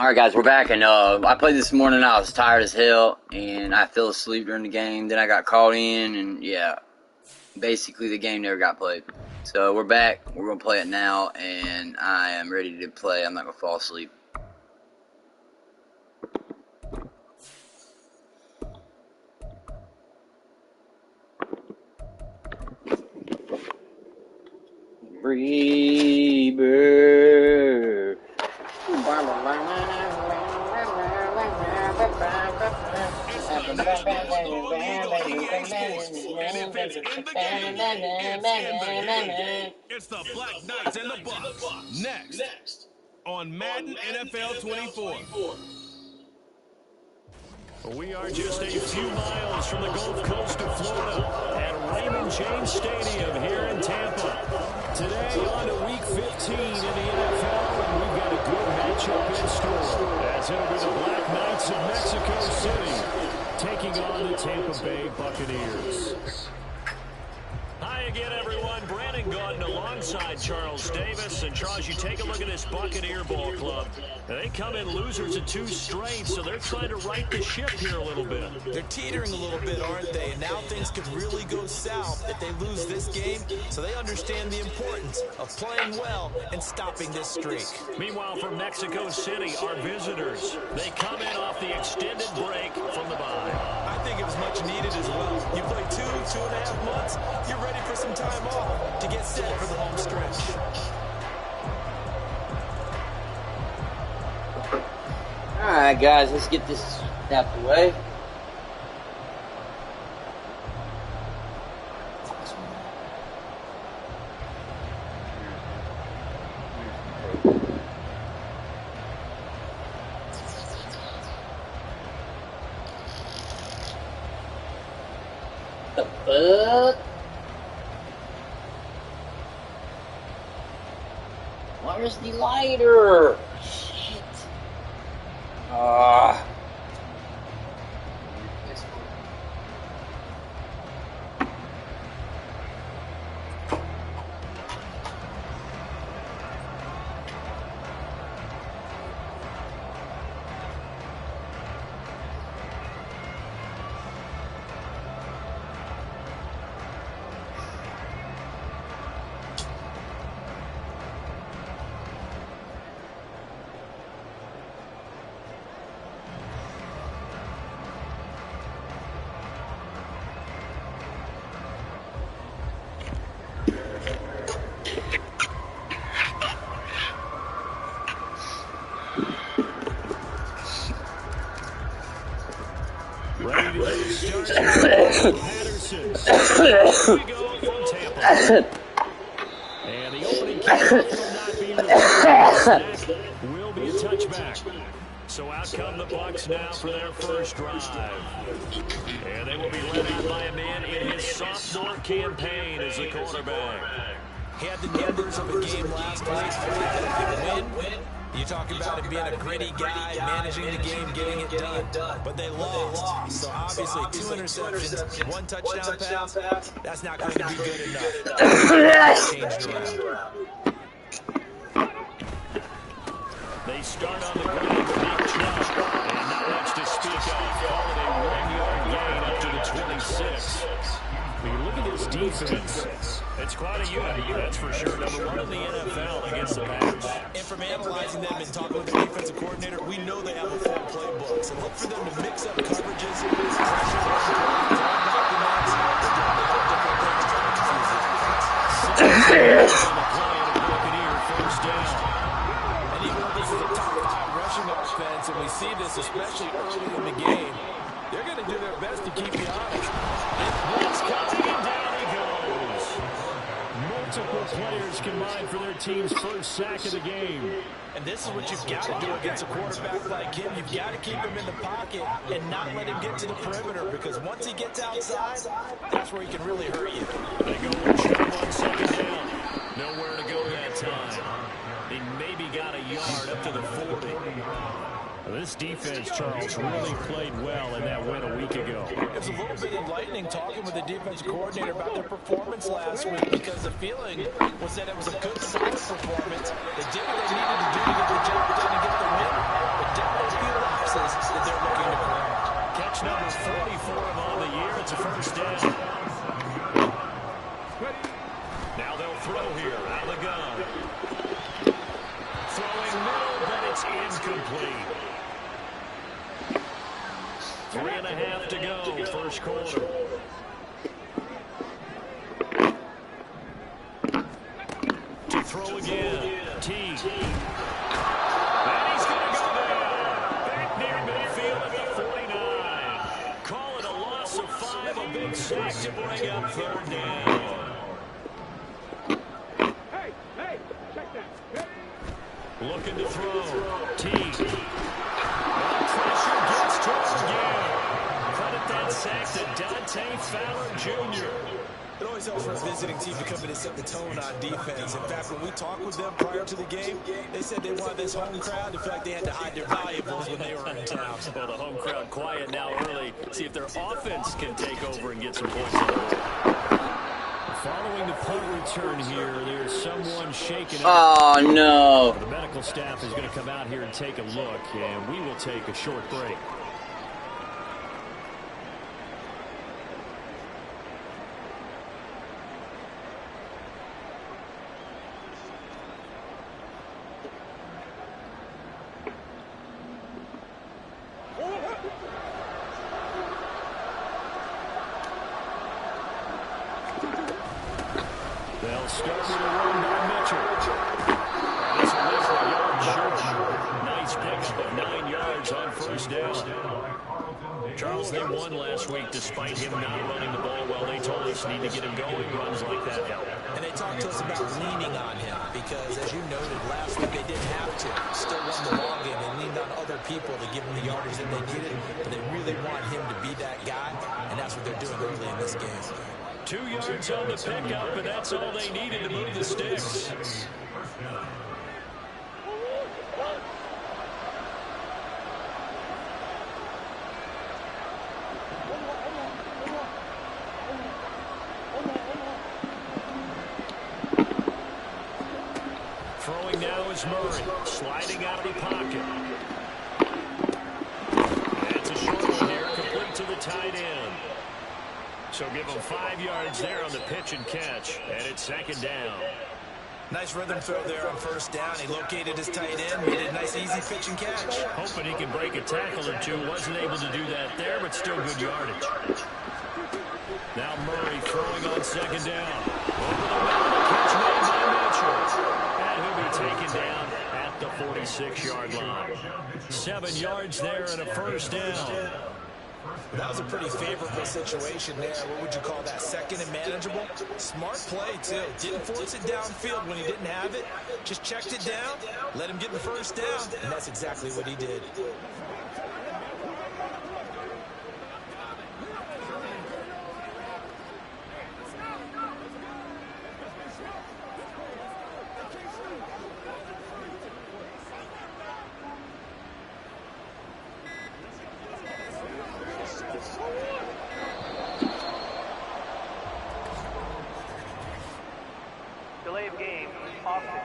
Alright guys, we're back, and I played this morning. I was tired as hell, and I fell asleep during the game. Then I got called in, and yeah, basically the game never got played. So we're back, we're going to play it now, and I am ready to play. I'm not going to fall asleep. Rebirth. It's the Black Knights and the Bucks. Next on Madden NFL 24. We are just a few miles from the Gulf Coast of Florida at Raymond James Stadium here in Tampa. Today on to Week 15 in the NFL, and we've got a good matchup in store, as it'll be the Black Knights of Mexico City taking on the Tampa Bay Buccaneers. Hi again, everyone. Brandon Gordon alongside Charles Davis. And Charles, you take a look at this Buccaneer ball club. They come in losers of 2 straight, so they're trying to right the ship here a little bit. They're teetering a little bit, aren't they? And now things could really go south if they lose this game. So they understand the importance of playing well and stopping this streak. Meanwhile, from Mexico City, our visitors, they come in off the extended break from the bye. I think it was much needed as well. You play 2.5 months, you're ready for some time off to get set for the home stretch. Alright guys, let's get this out the way. The fuck? Where's the lighter? Shit. Ready to start. Patterson. Here we go from Tampa. And the opening kickoff will not be released. Will be a touchback. So out come the Bucs now for their first drive. And they will be led out by a man in his sophomore campaign as the quarterback. He had the numbers of a game last week. Win. You talk about him being a gritty guy, managing the game, getting it done. But they lost. So obviously 2 interceptions, 1 touchdown pass, that's not going to be good enough. Changed around. They start on the ground with Nick Chubb, and not much to speak of. Call it a 1-yard gain up to the 26. When you look at this defense, it's quite a unit, that's for sure. Number 1 in the NFL against the Packers. And from analyzing them and talking with the defensive coordinator, we know they have a full playbook. So look for them to mix up coverages, and even though this is a top 5 rushing offense, and we see this especially early in the game, they're going to do their best to keep you honest. Down he goes. Multiple players combined for their team's first sack of the game. And this is what you've got to do against a quarterback like him. You've got to keep him in the pocket and not let him get to the perimeter, because once he gets outside, that's where he can really hurt you. They go with Chubb on second down. Nowhere to go that time. He maybe got a yard up to the 40. This defense, Charles, really played well in that win a week ago. It was a little bit enlightening talking with the defense coordinator about their performance last week, because the feeling was that it was a good, solid performance. They did what they needed to do to get the job done and get the win. But passes that they're looking to play. Catch number 44 on the year. It's a first down. Now they'll throw here out of the gun. Throwing middle, but it's incomplete. 3.5 to go, first quarter. To throw again. T. And he's going to go down. Back near midfield at the 49. Call it a loss of 5. A big sack to bring up third down. Looking to throw. T. Pressure gets to him again. Credit that sack to Dante Fowler Jr. It always helps for a visiting team to come in and set the tone on defense. In fact, when we talked with them prior to the game, they said they wanted this home crowd to feel like they had to hide their valuables when they were in town. Well, the home crowd quiet now early. See if their offense can take over and get some points on the board. Following the punt return here, there's someone shaking up. Oh, no. The medical staff is going to come out here and take a look, and we will take a short break. They'll start with a run by Mitchell. This one is a yard short. Nice pickup of 9 yards on first down. Charles, they won last week despite him not running the ball well. They told us need to get him going. Runs like that help. And they talked to us about leaning on him because, as you noted, last week they didn't have to. Still won the ball game. They leaned on other people to give them the yardage that they needed, but they really want him to be that guy, and that's what they're doing early in this game. 2 yards on the pickup, and that's all they needed to move the sticks. Throwing now is Murray, sliding out of the pocket. And it's a short one here, complete to the tight end. So give him 5 yards there on the pitch and catch, and it's second down. Nice rhythm throw there on first down. He located his tight end, made a nice easy pitch and catch. Hoping he can break a tackle or two. Wasn't able to do that there, but still good yardage. Now Murray throwing on second down. Over the middle, catch made by Mitchell. And he'll be taken down at the 46-yard line. 7 yards there and a first down. That was a pretty favorable situation there. What would you call that? Second and manageable? Smart play, too. Didn't force it downfield when he didn't have it. Just checked it down, let him get the first down, and that's exactly what he did. Delay of game, Austin.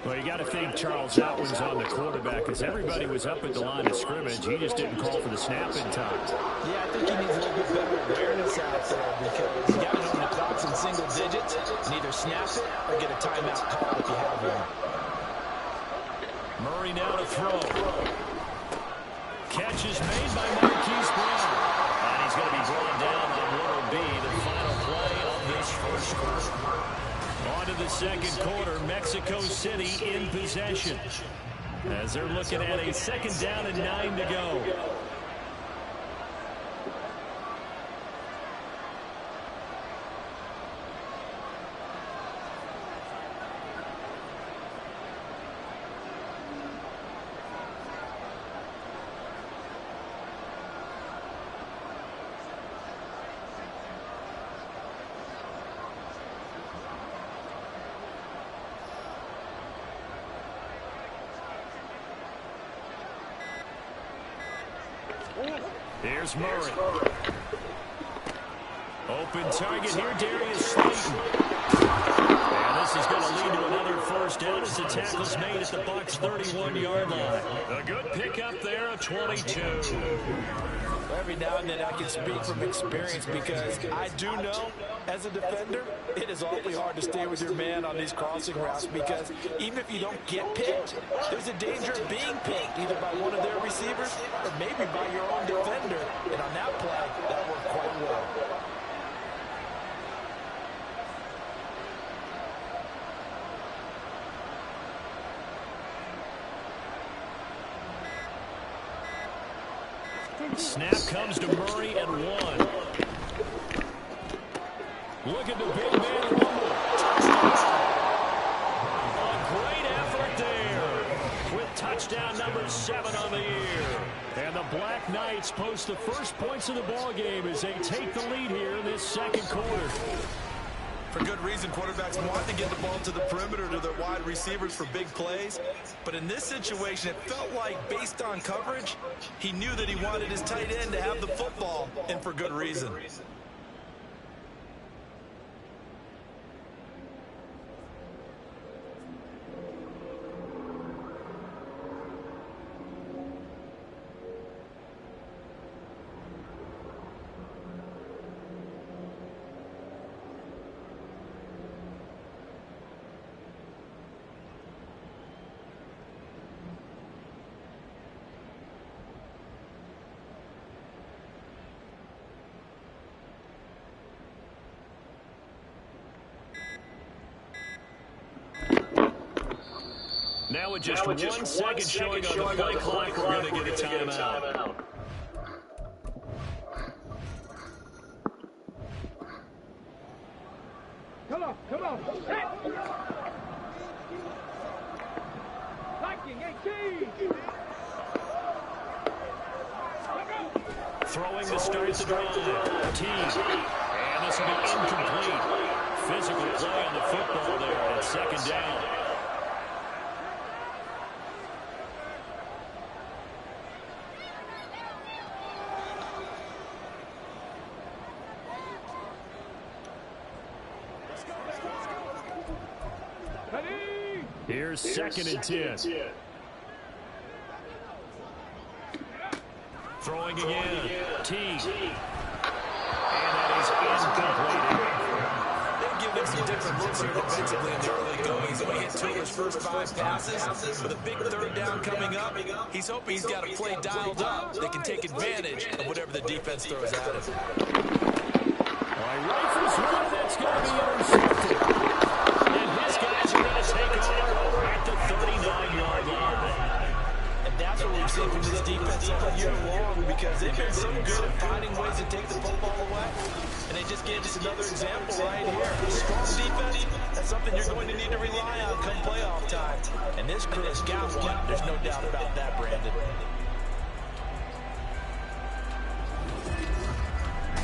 Well, you got to think Charles Outland's on the quarterback because everybody was up at the line of scrimmage. He just didn't call for the snap in time. Yeah, I think he needs a little bit better awareness out there because you got to know when the clock's in single digits and either snap it or get a timeout call if you have one. Murray now to throw. Catch is made by Marquise Brown. And he's going to be brought down on what will be the final play of this first quarter. On to the second quarter, Mexico City in possession. As they're looking at a second down and 9 to go. Here's Murray. open target here, Darius Slayton. And this is going to lead to another first down as the tackle's made at the Bucs' 31-yard line. A good pickup there, a 22. Every now and then I can speak from experience because I do know as a defender it is awfully hard to stay with your man on these crossing routes because even if you don't get picked, there's a danger of being picked either by one of their receivers or maybe by your own defender. And on that play, that worked quite well. Snap comes to Murray and 1. Look at the big man rumble. A great effort there with touchdown number 7 on the year. And the Black Knights post the first points of the ball game as they take the lead here in this second quarter. For good reason, quarterbacks want to get the ball to the perimeter to their wide receivers for big plays. But in this situation, it felt like, based on coverage, he knew that he wanted his tight end to have the football, and for good reason. Now with just 1 second showing on the play clock, we're going to get a timeout. Come on. Viking 18. Throwing to start the drive. Team. And this will be incomplete. Physical play on the football there, and it's second down. Here's 2nd and 10. Throwing again. T. And that is incomplete. They've given him some different looks here defensively in the early going. He's only hit 2 of his first 5 passes. With a big 3rd down coming up, he's hoping he's got a play dialed up that can take advantage of whatever the defense throws at him. Rifles one, that's going to be intercepted. And his guys are going to take over at the 39-yard line. And that's what we've seen from this defense all year long because they've been so good at finding ways to take the football away. And they just gave us another example right here. Strong defense, that's something you're going to need to rely on come playoff time. And this crew has got one. There's no doubt about that, Brandon.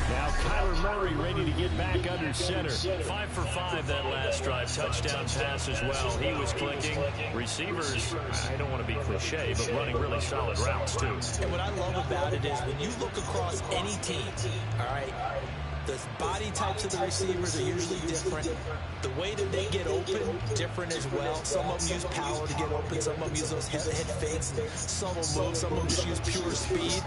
Now Kyler Murray ready to get back under center. 5 for 5 that last drive. Touchdown pass as well. He was clicking. Receivers, I don't want to be cliche, but running really solid routes too. And what I love about it is when you look across any team, all right, the body types of the receivers are usually different. The way that they get open, different as well. Some of them use power to get open. Some of them use those head fakes and subtle moves. Some of them just use pure speed.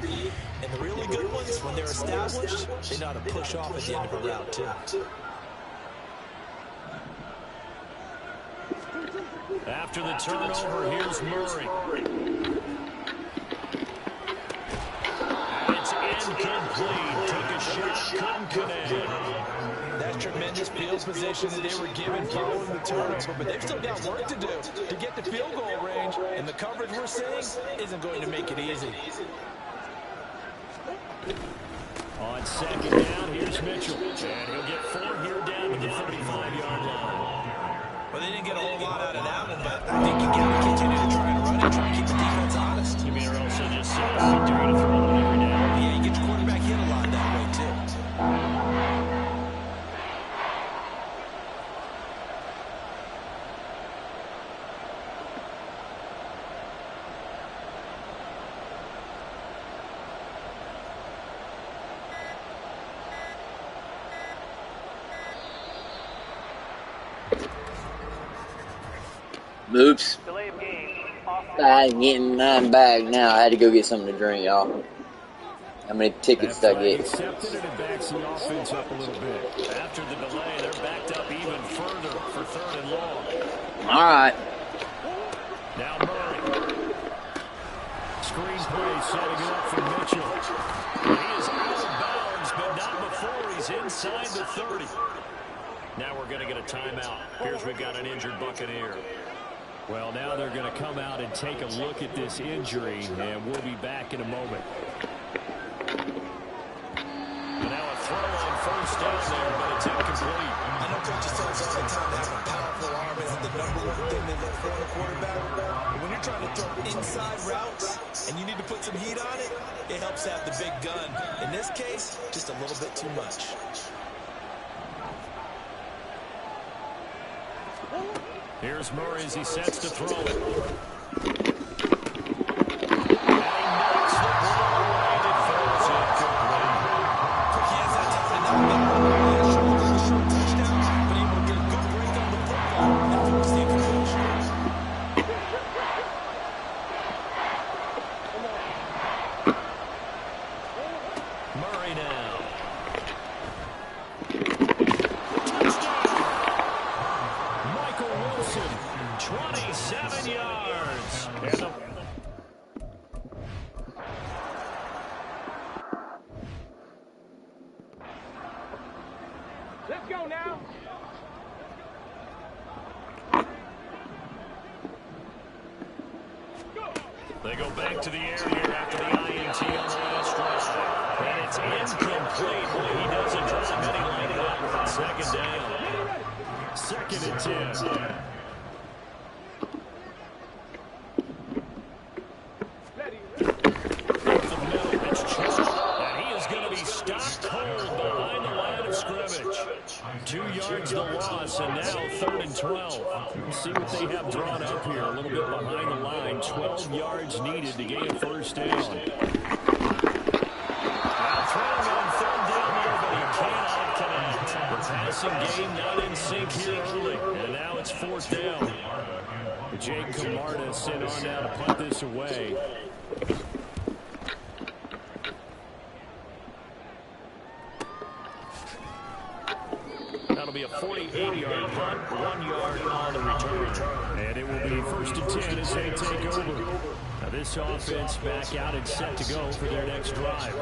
And the really good ones, when they're established, they know how to push off at the end of a route, too. After the turnover, here's Murray. It's incomplete. Took a shot, couldn't connect. That's tremendous field position that they were given following the turnover, but they've still got work to do to get the field goal range, and the coverage we're seeing isn't going to make it easy. On 2nd down, here's Mitchell. And he'll get 4 here down to the 35-yard line. Well, they didn't get a whole lot out of that one, but I think you got to continue to try and run it, try and keep the defense honest. You mean, or else they just they're going to throw it every down. Yeah, you get your quarterback hit a lot that way, too. Oops. Delay of game. Offside. I'm getting mine back now. I had to go get something to drink, y'all. How many tickets did I Flag get? accepted, and it backs the offense up a little bit. After the delay, they're backed up even further for 3rd and long. All right. Now Murray. Screen play setting it up for Mitchell. And he is out of bounds, but not before he's inside the 30. Now we're going to get a timeout. Here's we've got an injured Buccaneer. Well, now they're going to come out and take a look at this injury, and we'll be back in a moment. And now a throw on 1st down there, but it's incomplete. I know coaches tell us all the time that having a powerful arm isn't the #1 thing they look for in a quarterback. But when you're trying to throw inside routes and you need to put some heat on it, it helps to have the big gun. In this case, just a little bit too much. Here's Murray as he sets to throw it. Let's go now. They go back to the air here after the INT on the last drive. And it's incomplete. He doesn't drop any lining up on 2nd down. 2nd and 10. The loss, and now 3rd and 12. Let's see what they have drawn up here. A little bit behind the line. 12 yards needed to gain a 1st down. Now throwing on 3rd down there, but he cannot connect. The passing game not in sync here early, and now it's 4th down. Jake Camarda sent on now to punt this away. That'll be a 48-yard punt, 1 yard on the return. And it will be 1st and 10 as they take over. Now this offense back out and set to go for their next drive.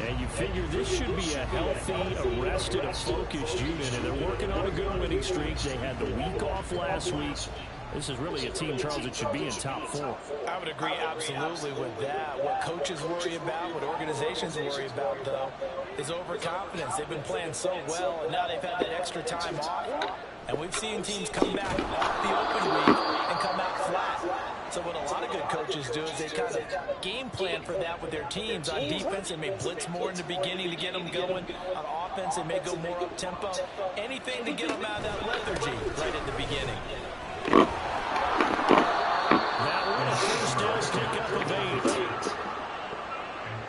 And you figure this should be a healthy, arrested, focused unit. And they're working on a good winning streak. They had the week off last week. This is really a team, Charles, that should be in top 4. I would agree absolutely with that. What coaches worry about, what organizations worry about, though, is overconfidence. They've been playing so well, and now they've had that extra time off. And we've seen teams come back off the open week and come out flat. So what a lot of good coaches do is they kind of game plan for that with their teams. On defense, they may blitz more in the beginning to get them going. On offense, they may go more up-tempo. Anything to get them out of that lethargy right at the beginning. That one, a 1st down pickup of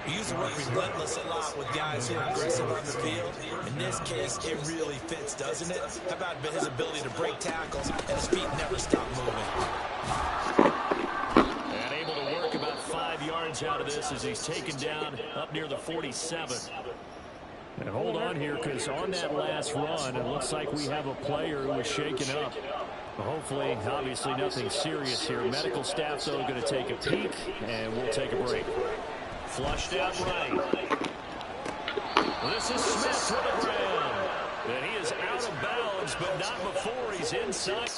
8. He used the word relentless a lot with guys who are aggressive on the field. In this case, it really fits, doesn't it? How about his ability to break tackles and his feet never stop moving? And able to work about 5 yards out of this as he's taken down up near the 47. And hold on here, because on that last run, it looks like we have a player who is shaken up. Hopefully, obviously, nothing serious here. Medical staff, though, going to take a peek, and we'll take a break. Flushed out right. This is Smith for the ground. And he is out of bounds, but not before he's inside.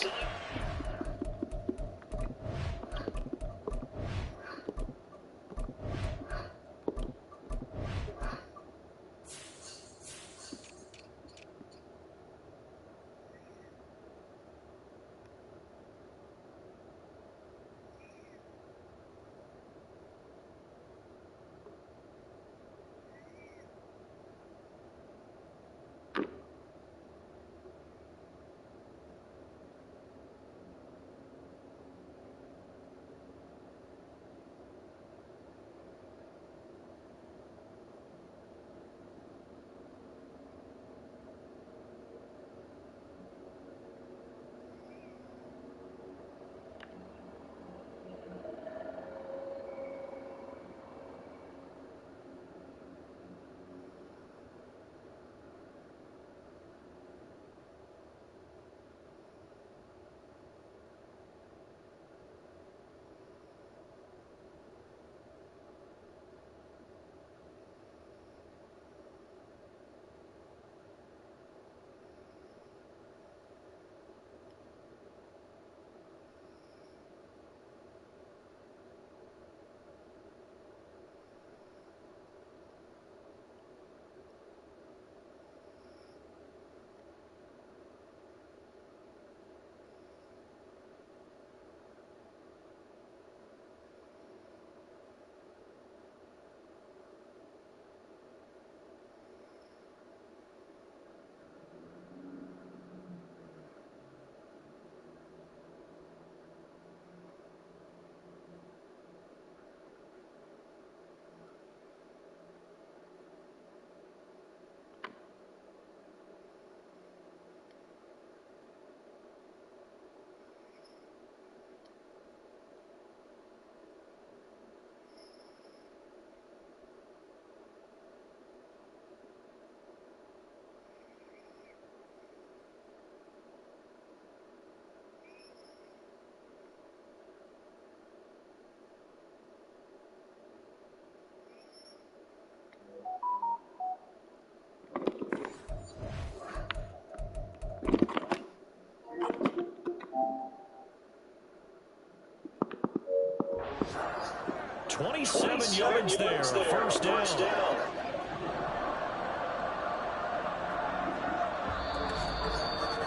yards there. First down.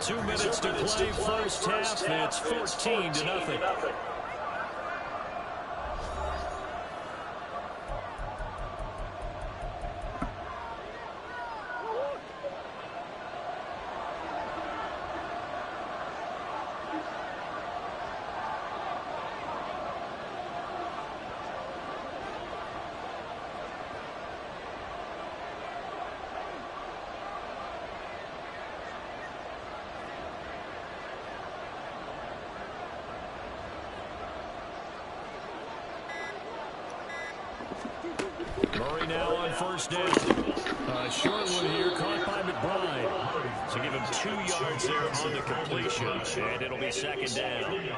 2 minutes to play first half. It's 14-0. Murray now on first down. Short one here, caught by McBride. So give him 2 yards there on the completion, and it'll be second down.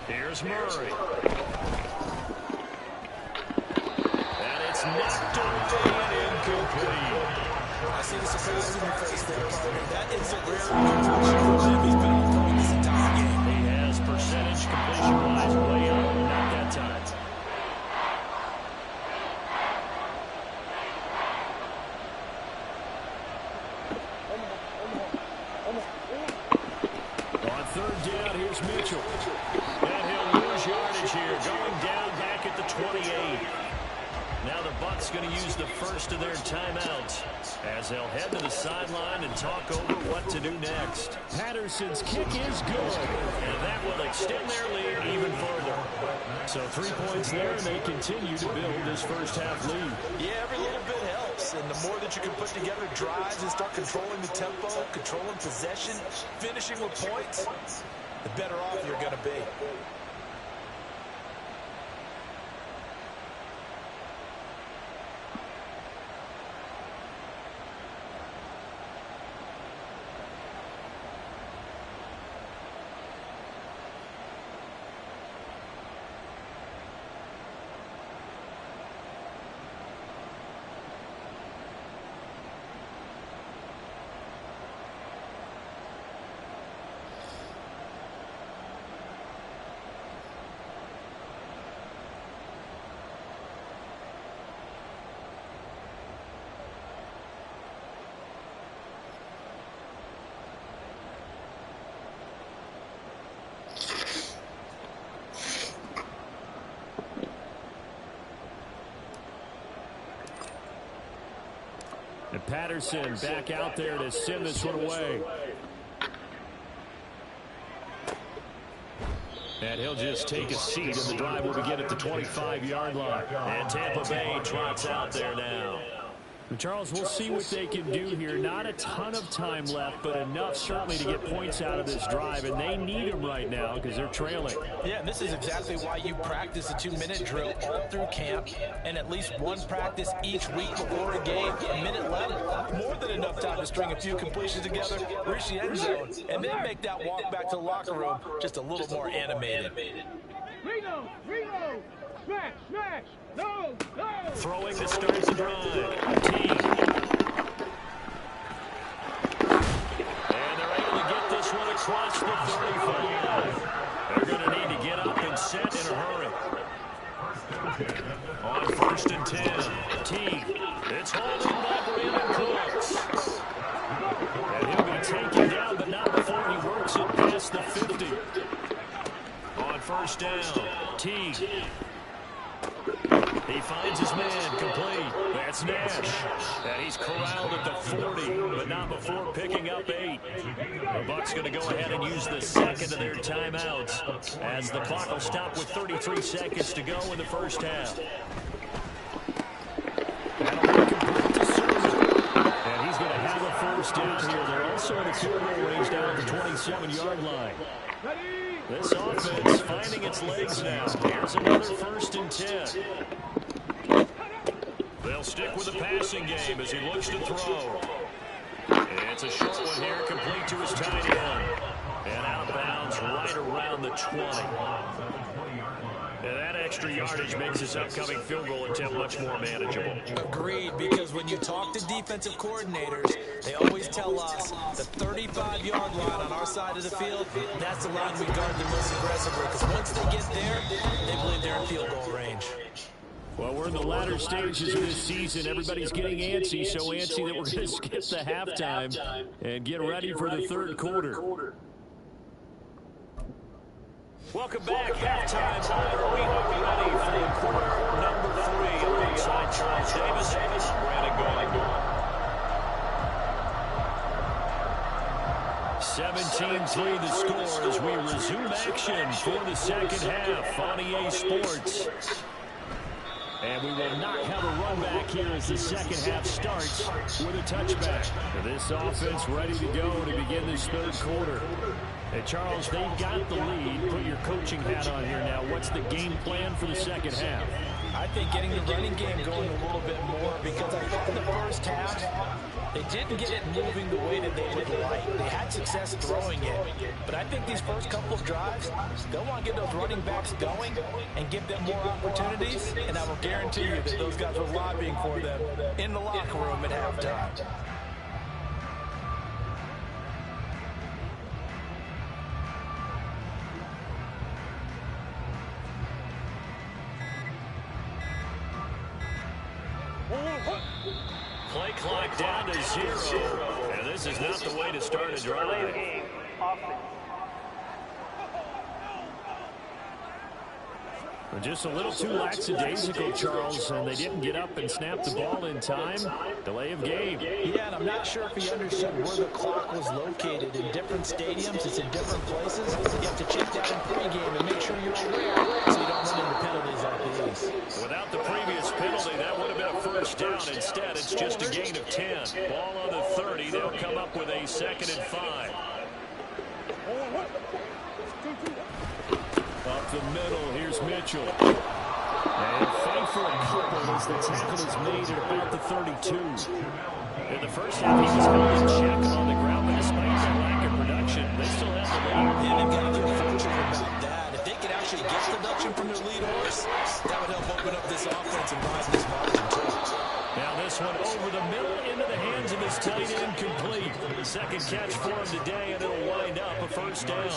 Here's Murray. And it's knocked away and incomplete. I see the surprise in your face there, partner. That is a rare completion from him. He's been on point this entire game. He has percentage completion-wise way up, not that time. On third down, here's Mitchell. And he'll lose yardage here, going down back at the 28. Now the Bucs going to use the first of their timeouts as they'll head to the sideline and talk over what to do next. Patterson's kick is good, and that will extend their lead even further. So 3 points there, and they continue to build this first half lead. Yeah, every little bit helps, and the more that you can put together drives and start controlling the tempo, controlling possession, finishing with points, the better off you're going to be. And Patterson back out there to send this one away. And he'll just take a seat, and the drive will begin at the 25-yard line. And Tampa Bay trots out there now. And Charles, we'll see what they can do here. Not a ton of time left, but enough certainly to get points out of this drive. And they need them right now because they're trailing. Yeah, and this is exactly why you practice a 2-minute drill all through camp and at least one practice each week before a game. A minute left, more than enough time to string a few completions together, reach the end zone, and then make that walk back to the locker room just a little more animated. Reload! Reload! Smash! Smash! No! No! Throwing to start the drive. Team. And they're able to get this one across the 35. They're going to need to get up and set in a hurry. On 1st and 10. Team. It's holding by Brandon Cooks. And he'll be taken down, but not before he works it past the 50. On 1st down. Team. He finds his man complete. That's Nash. And he's corralled at the 40, but not before picking up 8. The Bucs going to go ahead and use the second of their timeouts as the clock will stop with 33 seconds to go in the first half. That'll be complete to Sermon. And he's going to have a first down here. They're also in the field goal range down at the 27-yard line. This offense finding its legs now. Here's another 1st and 10. They'll stick with the passing game as he looks to throw. It's a short one here, complete to his tight end. And out of bounds right around the 20. And that extra yardage makes this upcoming field goal attempt much more manageable. Agreed, because when you talk to defensive coordinators, they always tell us the 35-yard line on our side of the field, that's the line we guard the most aggressively, because once they get there, they believe they're in field goal range. Well, we're in the latter stages of this season. Everybody's getting antsy, so antsy that we're going to skip the halftime and get ready for the third quarter. Welcome back. Halftime hour. We are ready for quarter number 3 alongside Charles Davis. Brandon Gordon. 17-3 the score as we resume action for the second half on EA Sports. And we will not have a run back here as the second half starts with a touchback. This offense ready to go to begin this third quarter. Hey, Charles, they've got the lead. Put your coaching hat on here now. What's the game plan for the second half? I think getting the running game going a little bit more, because I thought in the first half, they didn't get it moving the way that they would like. They had success throwing it. But I think these first couple of drives, they'll want to get those running backs going and give them more opportunities. And I will guarantee you that those guys were lobbying for them in the locker room at halftime. Play clock down to 0. And this is not the way to start a drive. Game, offense. Just a little too lackadaisical, Charles, and they didn't get up and snap the ball in time. Delay of game. Yeah, and I'm not sure if he understood where the clock was located. In different stadiums, it's in different places. You have to check that in pregame and make sure you're aware so you don't run into penalties like these. Without the previous penalty, that would have been a first down. Instead, it's just a gain of 10. Ball on the 30. They'll come up with a 2nd and 5. Up the middle, here's Mitchell. And fight for a couple as the tackle is made at about the 32. In the first half, he was held in check on the ground, but despite their lack of production, they still have the lead. Yeah, they've got to be fortunate about that. If they could actually get production from their lead horse, that would help open up this offense and rise this margin, too. Now this one over the middle into the hands of his tight end, complete. Second catch for him today, and it'll wind up a first down.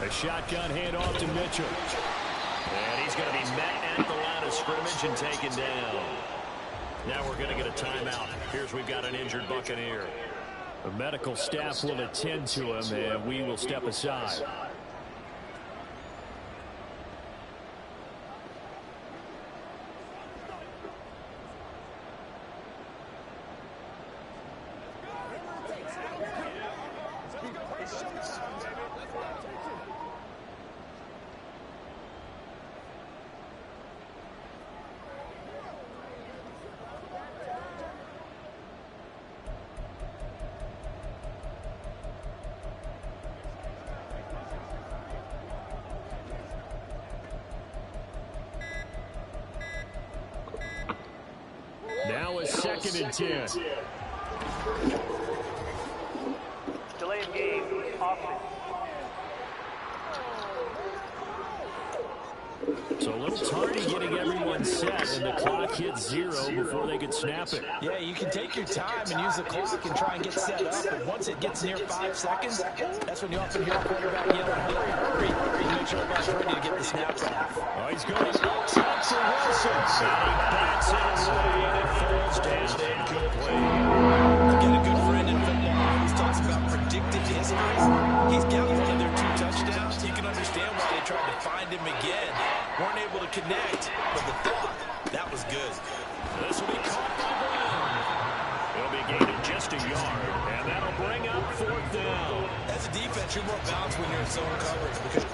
A shotgun handoff to Mitchell. And he's going to be met at the line of scrimmage and taken down. Now we're going to get a timeout. Here's we've got an injured Buccaneer. The medical staff will attend to him, and we will step aside. Now a 2nd and 10. Delay of game, offense. So a little tardy getting everyone set, and the clock hits 0 before they could snap it. Yeah, you can take your time and use the clock and try and get set up, but once it gets near 5 seconds, that's when you often hear a quarterback yelling, hurry, hurry, and make sure everybody's ready to get the snap off. Oh, he's going outside for Wilson. And he bats it away, and it falls down incomplete. I've got a good friend in football who always talks about predictive history. He's got one of their 2 touchdowns. You can understand why they tried to find him again. Weren't able to connect, but the thought, that was good. This will be caught by Brown. It'll be a gain of just a yard, and that'll bring up 4th down. As a defense, you're more balanced when you're in zone coverage because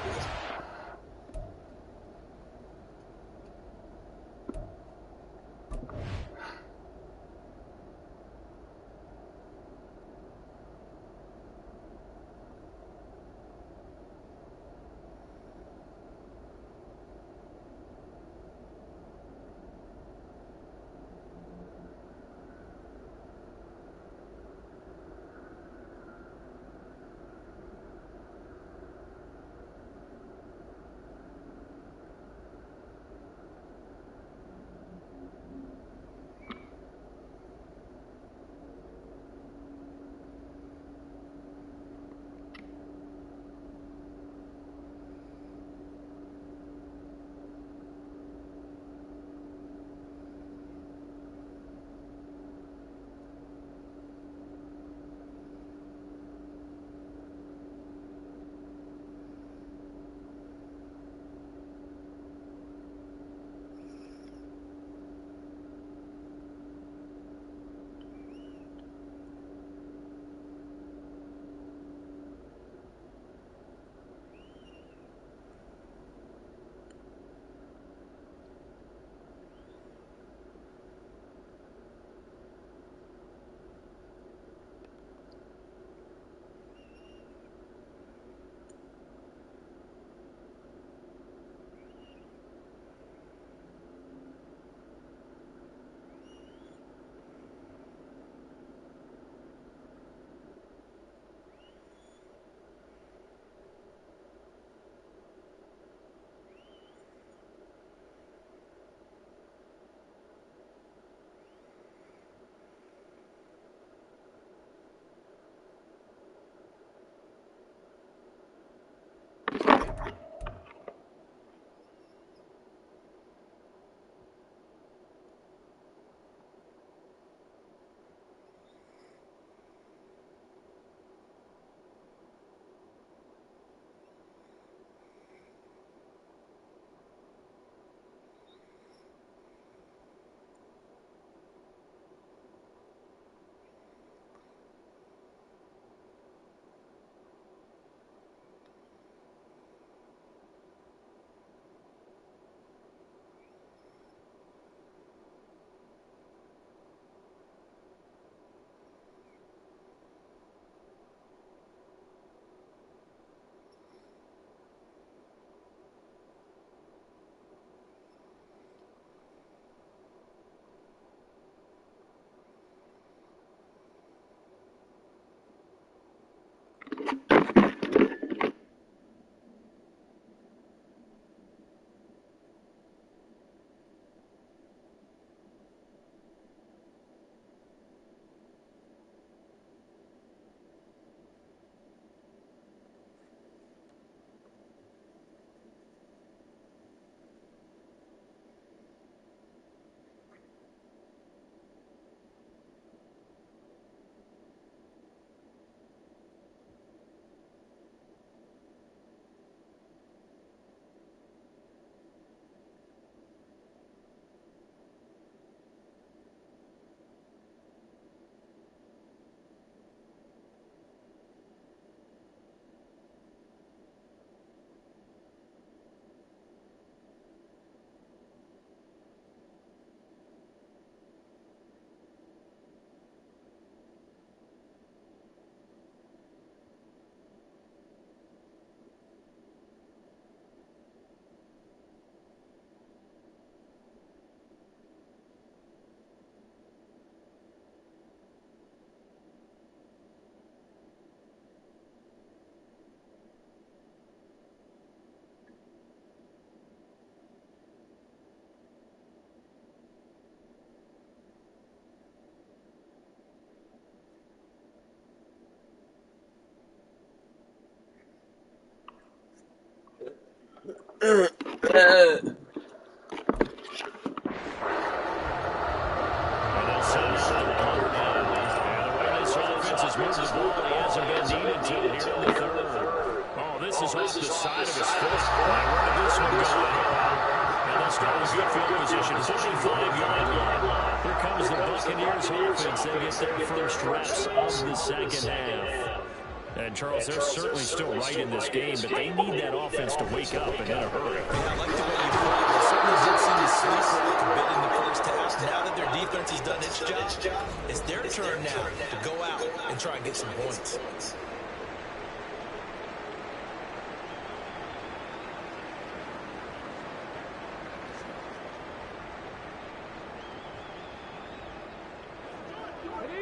And Charles, they're certainly still right in this game, but they need that offense to wake up and in a hurry. Yeah, I like the way you put it. They certainly did seem to sleepwalk a bit in the first half. Now that their defense has done its job, it's their turn now to go out and try and get some points.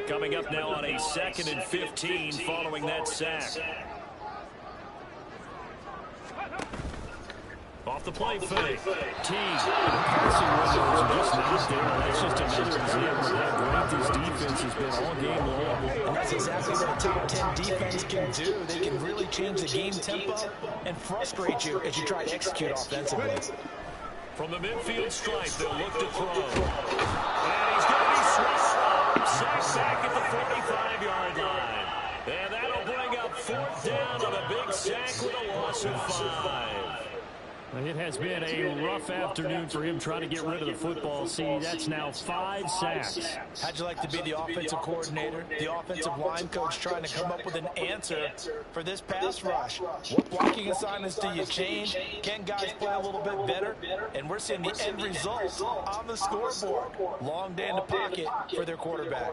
Coming up now on a 2nd and 15 following that sack. Off the play fake. T. Passing windows are just not there. That's just another example of how great this defense has been all game long. And that's exactly what a top 10 defense can do. They can really change the game tempo and frustrate you as you try to execute offensively. From the midfield stripe, they'll look to throw. And he's going to be swapped. Sack at the 45-yard line. And that'll bring up 4th down on a big sack with a loss of 5. It has been a rough afternoon for him trying to get rid of the football. See, that's now 5 sacks. How'd you like to be the offensive coordinator, the offensive line coach trying to come up with an answer for this pass rush? What blocking assignments do you change? Can guys play a little bit better? And we're seeing the end result on the scoreboard. Long day in the pocket for their quarterback.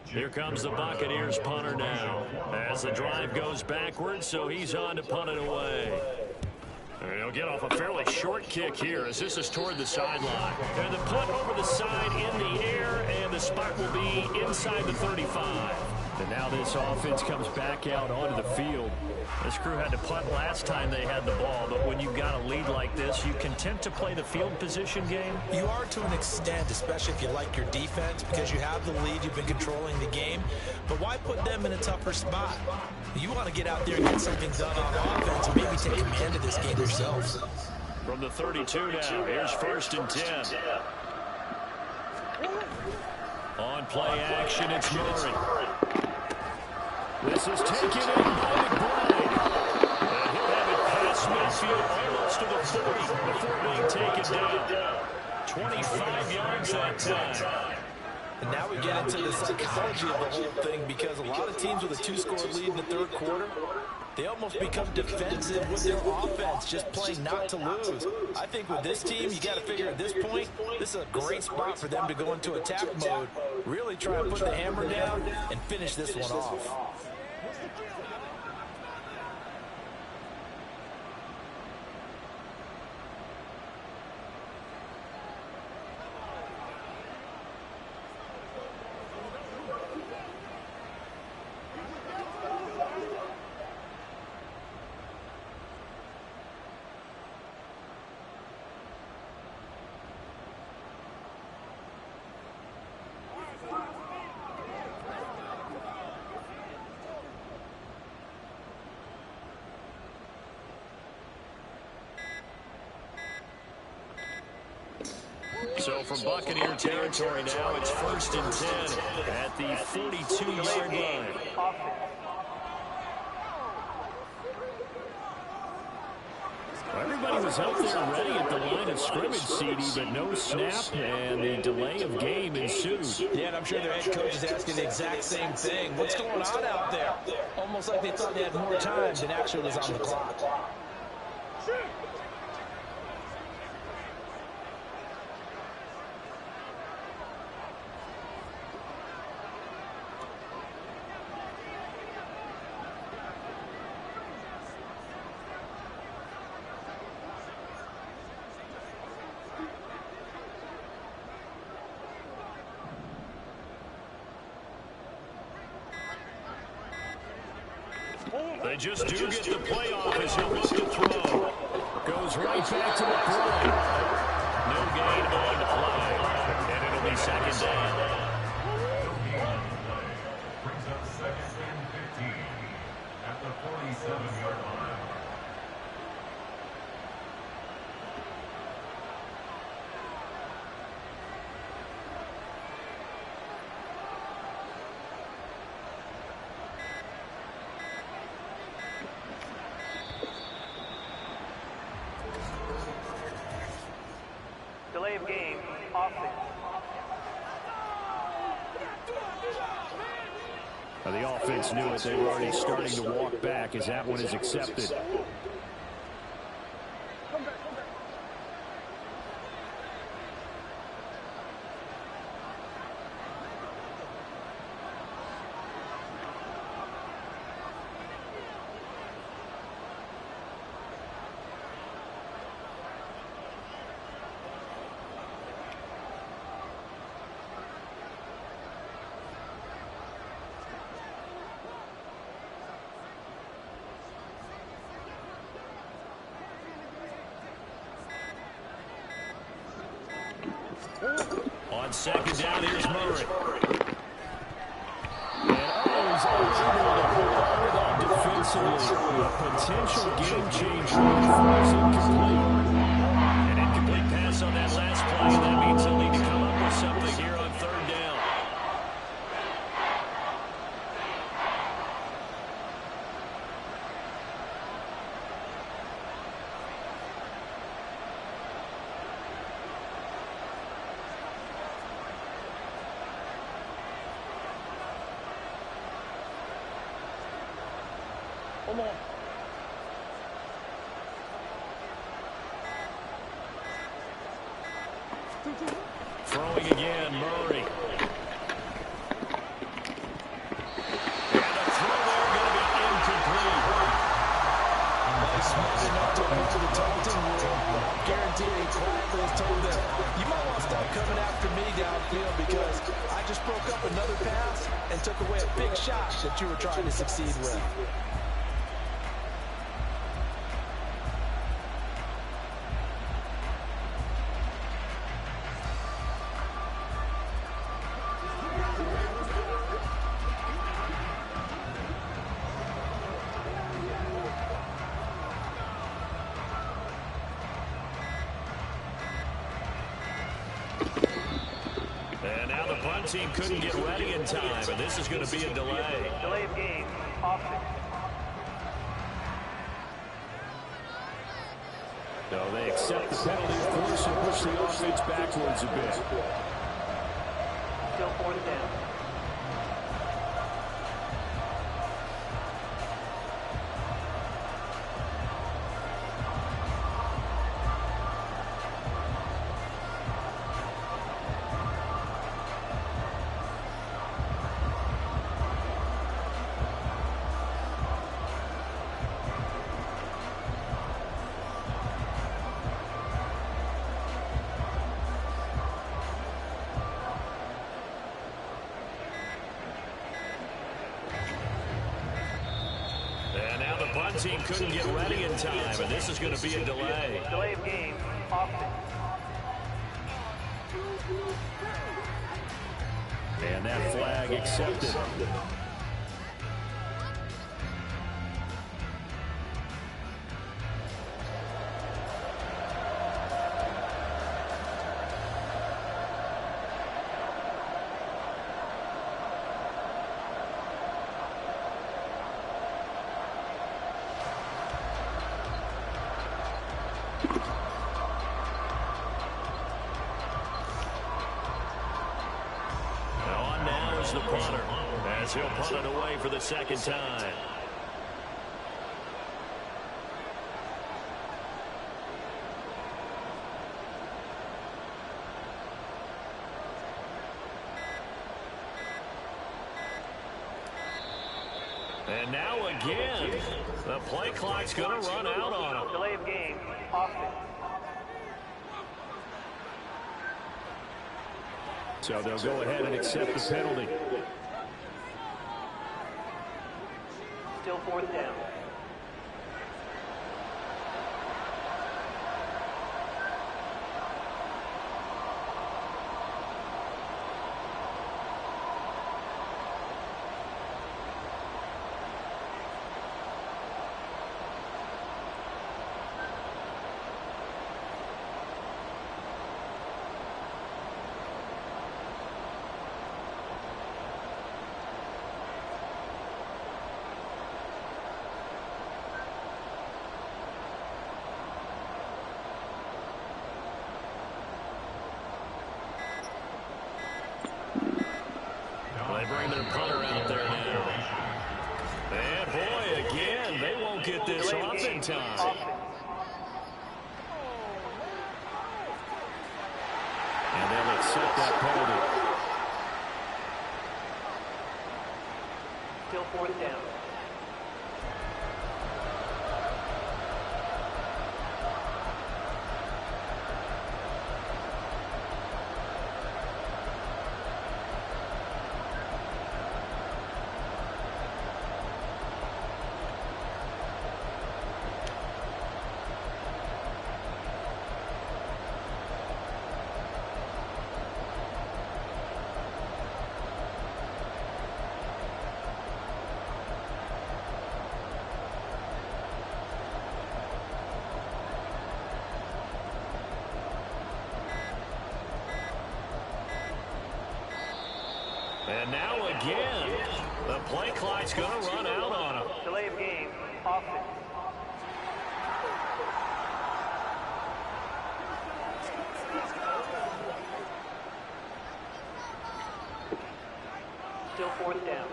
Here comes the Buccaneers punter now as the drive goes backwards, so he's on to punt it away. And They'll get off a fairly short kick here as this is toward the sideline. And the punt over the side in the air, and the spot will be inside the 35. And now this offense comes back out onto the field. This crew had to punt last time they had the ball, but when you've got a lead like this, you content to play the field position game? You are to an extent, especially if you like your defense, because you have the lead, you've been controlling the game. But why put them in a tougher spot? You want to get out there and get something done on offense and maybe take command of this game yourselves. From the 32 now, here's 1st and 10. On play action, it's Murray. This is taken in by McBride. And he'll have it past midfield almost to the 40 before being taken down. 25 yards that time. And now we get into the psychology of the whole thing, because a lot of teams with a 2-score lead in the 3rd quarter, they almost become defensive with their offense, just playing not to lose. I think with this team, you got to figure at this point, this is a great spot for them to go into attack mode, really try and put the hammer down and finish this one off. So from Buccaneer territory now, it's 1st and 10 at the 42-yard line. Everybody was out there ready at the line of scrimmage, CD, but no snap, and the delay of game ensued. Yeah, and I'm sure their head coach is asking the exact same thing. What's going on out there? Almost like they thought they had more time than actually was on the clock. They just do get the playoff as he'll look to throw. Goes right back to McBride. No gain on the play. And it'll be 2nd down. Brings up 2nd and 15 at the 47-yard line. Delay of game, offense. The offense knew it. They were already starting to walk back as that one is accepted. On 2nd down, here's Murray. And he's unable to hold on to that defensively. A potential game changer was incomplete. An incomplete pass on that last play. That means they'll need to come up with something here on 3rd down. Throwing again, Murray. And the throw there going to be incomplete. Smart enough to move to the taunting and took away a big shot that you were trying to succeed with. And now the punt team couldn't get ready in time, and this is going to be a delay. Delay of game, offense. So they accept the penalty, of course, and push the offense backwards a bit. Still fourth down. And now the punt team couldn't get ready in time, and this is going to be a delay. Delay of game, offense. And that flag accepted. On now is the punter, as he'll punt it away for the second time. And now again, the play clock's going to run out on him. Delay of game, offense. So they'll go ahead and accept the penalty. Still fourth down. They bring their punter out there now. And boy, again, they won't get this Delay of off game, in time. offense. And they'll accept that penalty. Still fourth down. And now again, the play clock's going to run out on him. Delay of game, offense. Still fourth down.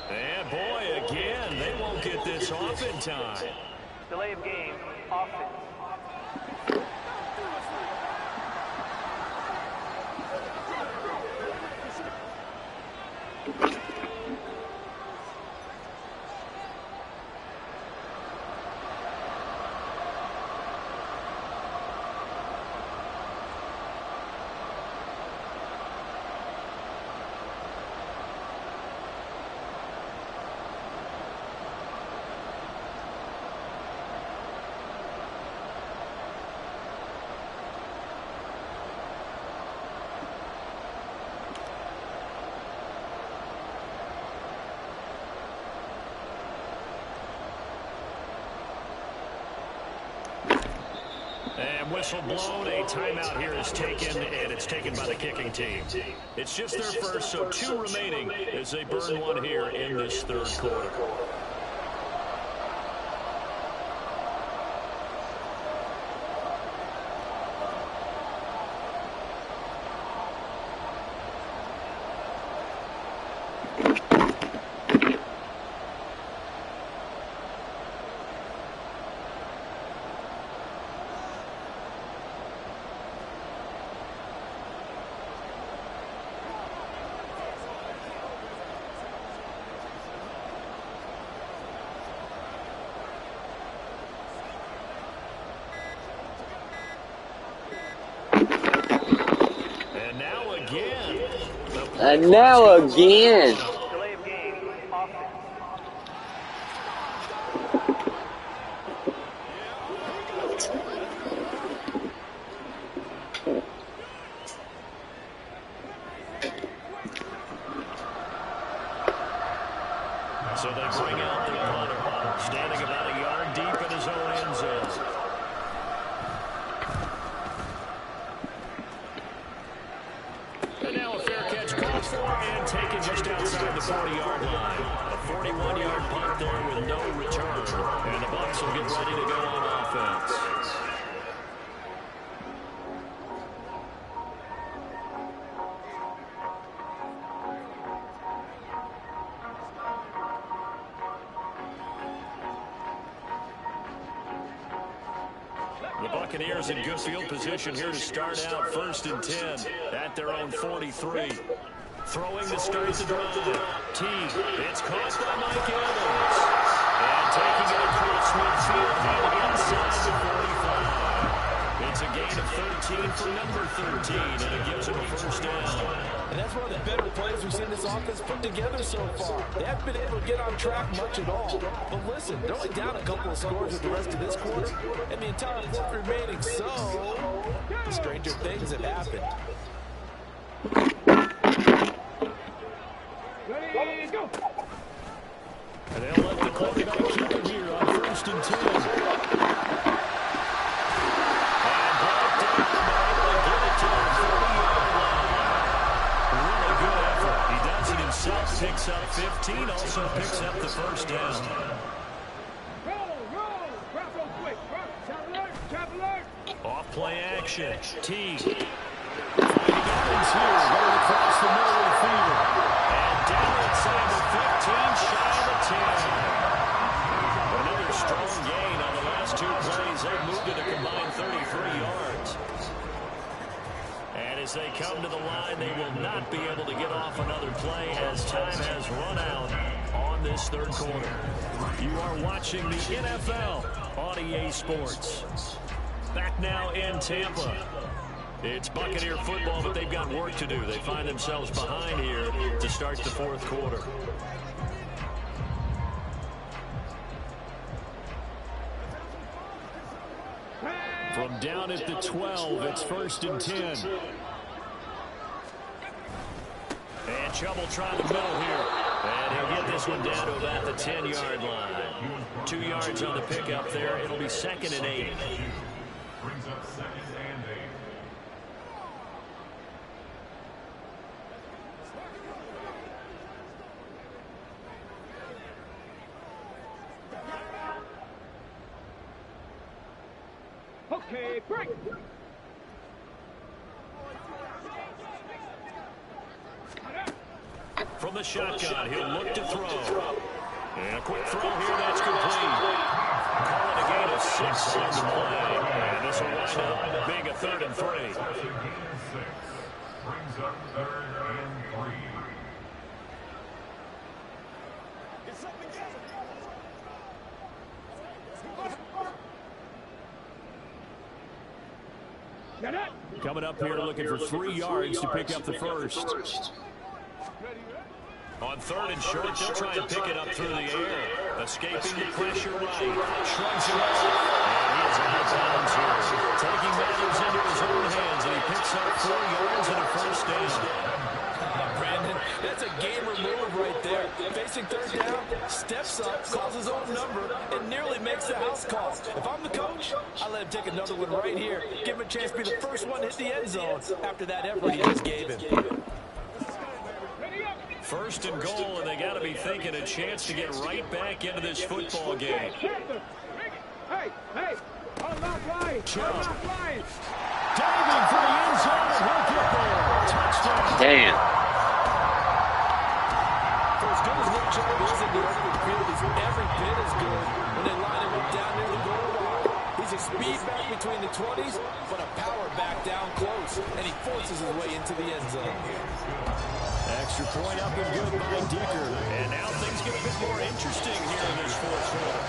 And boy, again, they won't get this off in time. Delay of game, offense. And whistle blown, a timeout here is taken, and it's taken by the kicking team. It's just their first, so 2 remaining as they burn one here in this third quarter. And now again. Delay of game, offense. So they bring out the punter, standing about a yard deep in his own end zone. And now a fair catch called for and taken just outside the 40-yard line. A 41-yard punt there with no return. And the Bucs will get ready to go on offense. The Buccaneers in good field position here to start out 1st and 10 at their own 43. Throwing to start the drive. Teague. It's caught by Mike Evans. And taking it across midfield and inside the 45. It's a gain of 13 for number 13, and it gives him a first down. And that's one of the better plays we've seen this offense put together so far. They haven't been able to get on track much at all. But listen, they're only down a couple of scores with the rest of this quarter, and the entire fourth remaining, so stranger things have happened. Ready, go! And they'll let the quarterback keep it here on 1st and 10. And brought down, able to get it to the 40-yard line. Really good effort. He does it himself, picks up 15, also picks up the first down. Roll! Drop real quick! Trap alert! Off play action. Teague. Finding Evans here, going across the middle of the field. And down inside the 15, shy of the 10. Another strong gain on the last 2 plays. They've moved it a combined 33 yards. And as they come to the line, they will not be able to get off another play as time has run out on this third quarter. You are watching the NFL on EA Sports. Back now in Tampa. It's Buccaneer football, but they've got work to do. They find themselves behind here to start the fourth quarter. From down at the 12, it's 1st and 10. And trouble trying the middle here. And he'll get this one down to about the 10-yard line. 2 yards on the pickup there. It'll be 2nd and 8. Brings up 2nd and 8. Okay, break! From the shotgun, he'll look to throw. And a quick throw here, that's complete. Call it a gain of 6 on the play. And this will wind up being a 3rd and 3. 3rd and 6 brings up 3rd and 3. Coming up here looking for 3 yards to pick up the first. On 3rd and short, they'll try and pick it up through the air. Escaping the pressure right. Shrugs it off. And he is out of bounds here. Taking matters into his own hands, and he picks up 4 yards and a first down. Brandon, that's a gamer move right there. Facing 3rd down, steps up, calls his own number, and nearly makes the house call. If I'm the coach, I let him take another one right here. Give him a chance to be the first one to hit the end zone after that effort he just gave him. 1st and goal, and they got to be thinking a chance to get right back into this football game. Hey, I'm not flying. I'm not flying. Diving for the end zone, and he'll get there. Touchdown. Damn. For as good as Nick Chubb is in the open field, he's every bit as good when they line him up down near the goal line. He's a speed back between the 20s, but a power back down close, and he forces his way into the end zone. Extra point up and good by Dicker. And now things get a bit more interesting here in this 4th quarter.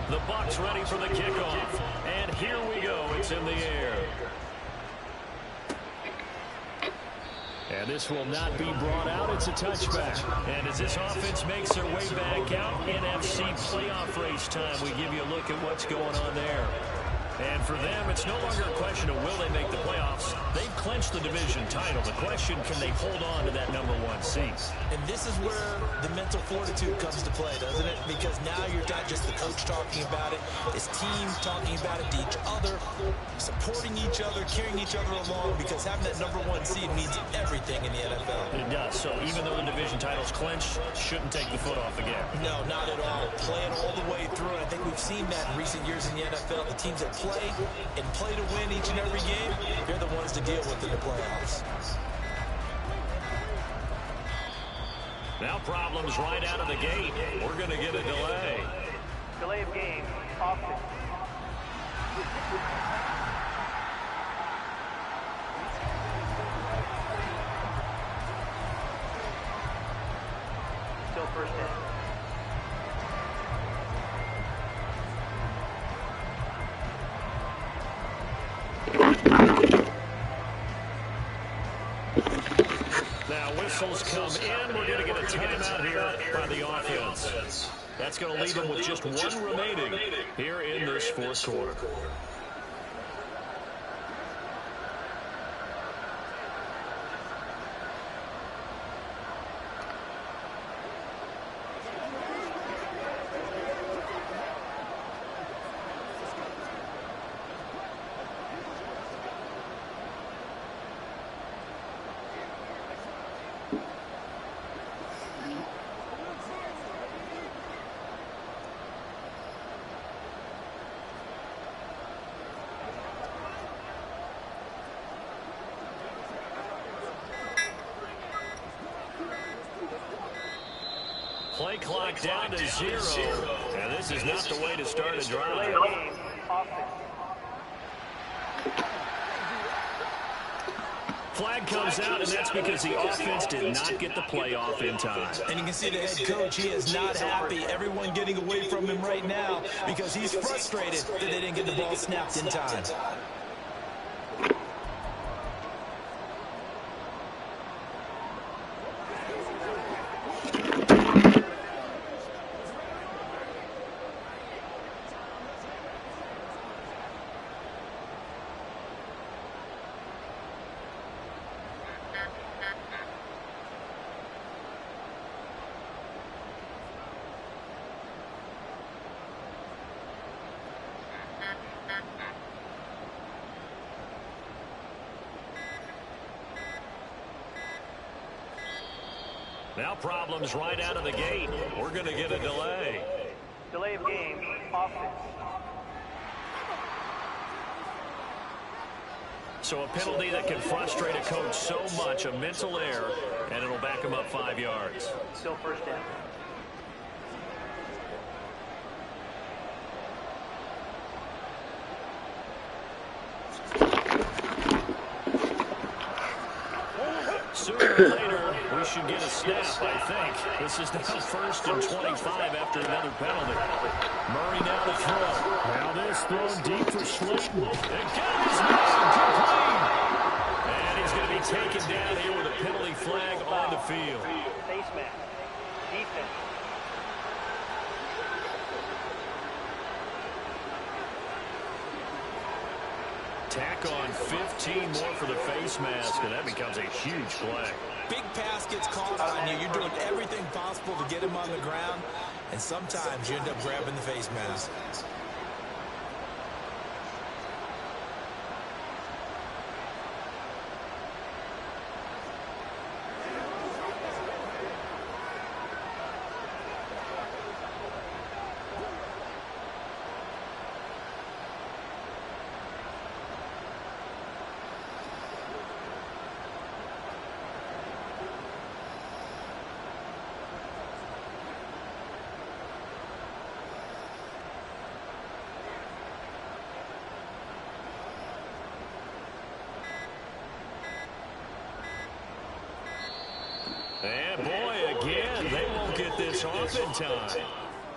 The Bucs ready for the kickoff. And here we go. It's in the air. And this will not be brought out. It's a touchback. And as this offense makes their way back out, NFC playoff race time, we give you a look at what's going on there. And for them, it's no longer a question of will they make the playoffs. They've clinched the division title. The question, can they hold on to that #1 seed? And this is where the mental fortitude comes to play, doesn't it? Because now you're not just the coach talking about it. It's teams talking about it to each other, supporting each other, carrying each other along, because having that #1 seed means everything in the NFL. It does. So even though the division title's clinched, shouldn't take the foot off the gas. No, not at all. Play it all the way through. And I think we've seen that in recent years in the NFL. The teams that play and play to win each and every game, they're the ones to deal with in the playoffs. Now problems right out of the gate. We're going to get a delay. Delay of game. Offense. Still first down. Now whistles come in. We're going to get a timeout here by the offense. That's going to leave them with just 1 remaining here in this 4th quarter. Play clock down to 0. And this is not the way to start a drive. Flag comes out, and that's because the offense did not get the play off in time. And you can see the head coach, he is not happy. Everyone getting away from him right now because he's frustrated that they didn't get the ball snapped in time. Now problems right out of the gate. We're going to get a delay. Delay of game, offense. So a penalty that can frustrate a coach so much, a mental error, and it'll back him up 5 yards. Still first down. Sooner or later, we should get a snap, I think. This is now 1st and 25 after another penalty. Murray now to throw. Now this thrown deep for Slayton. Again, he's made complete. And he's going to be taken down here with a penalty flag on the field. Face mask. Defense. Tack on 15 more for the face mask, and that becomes a huge play. Big pass gets caught on you. You're doing everything possible to get him on the ground, and sometimes you end up grabbing the face mask. And boy, again, they won't get this off in time.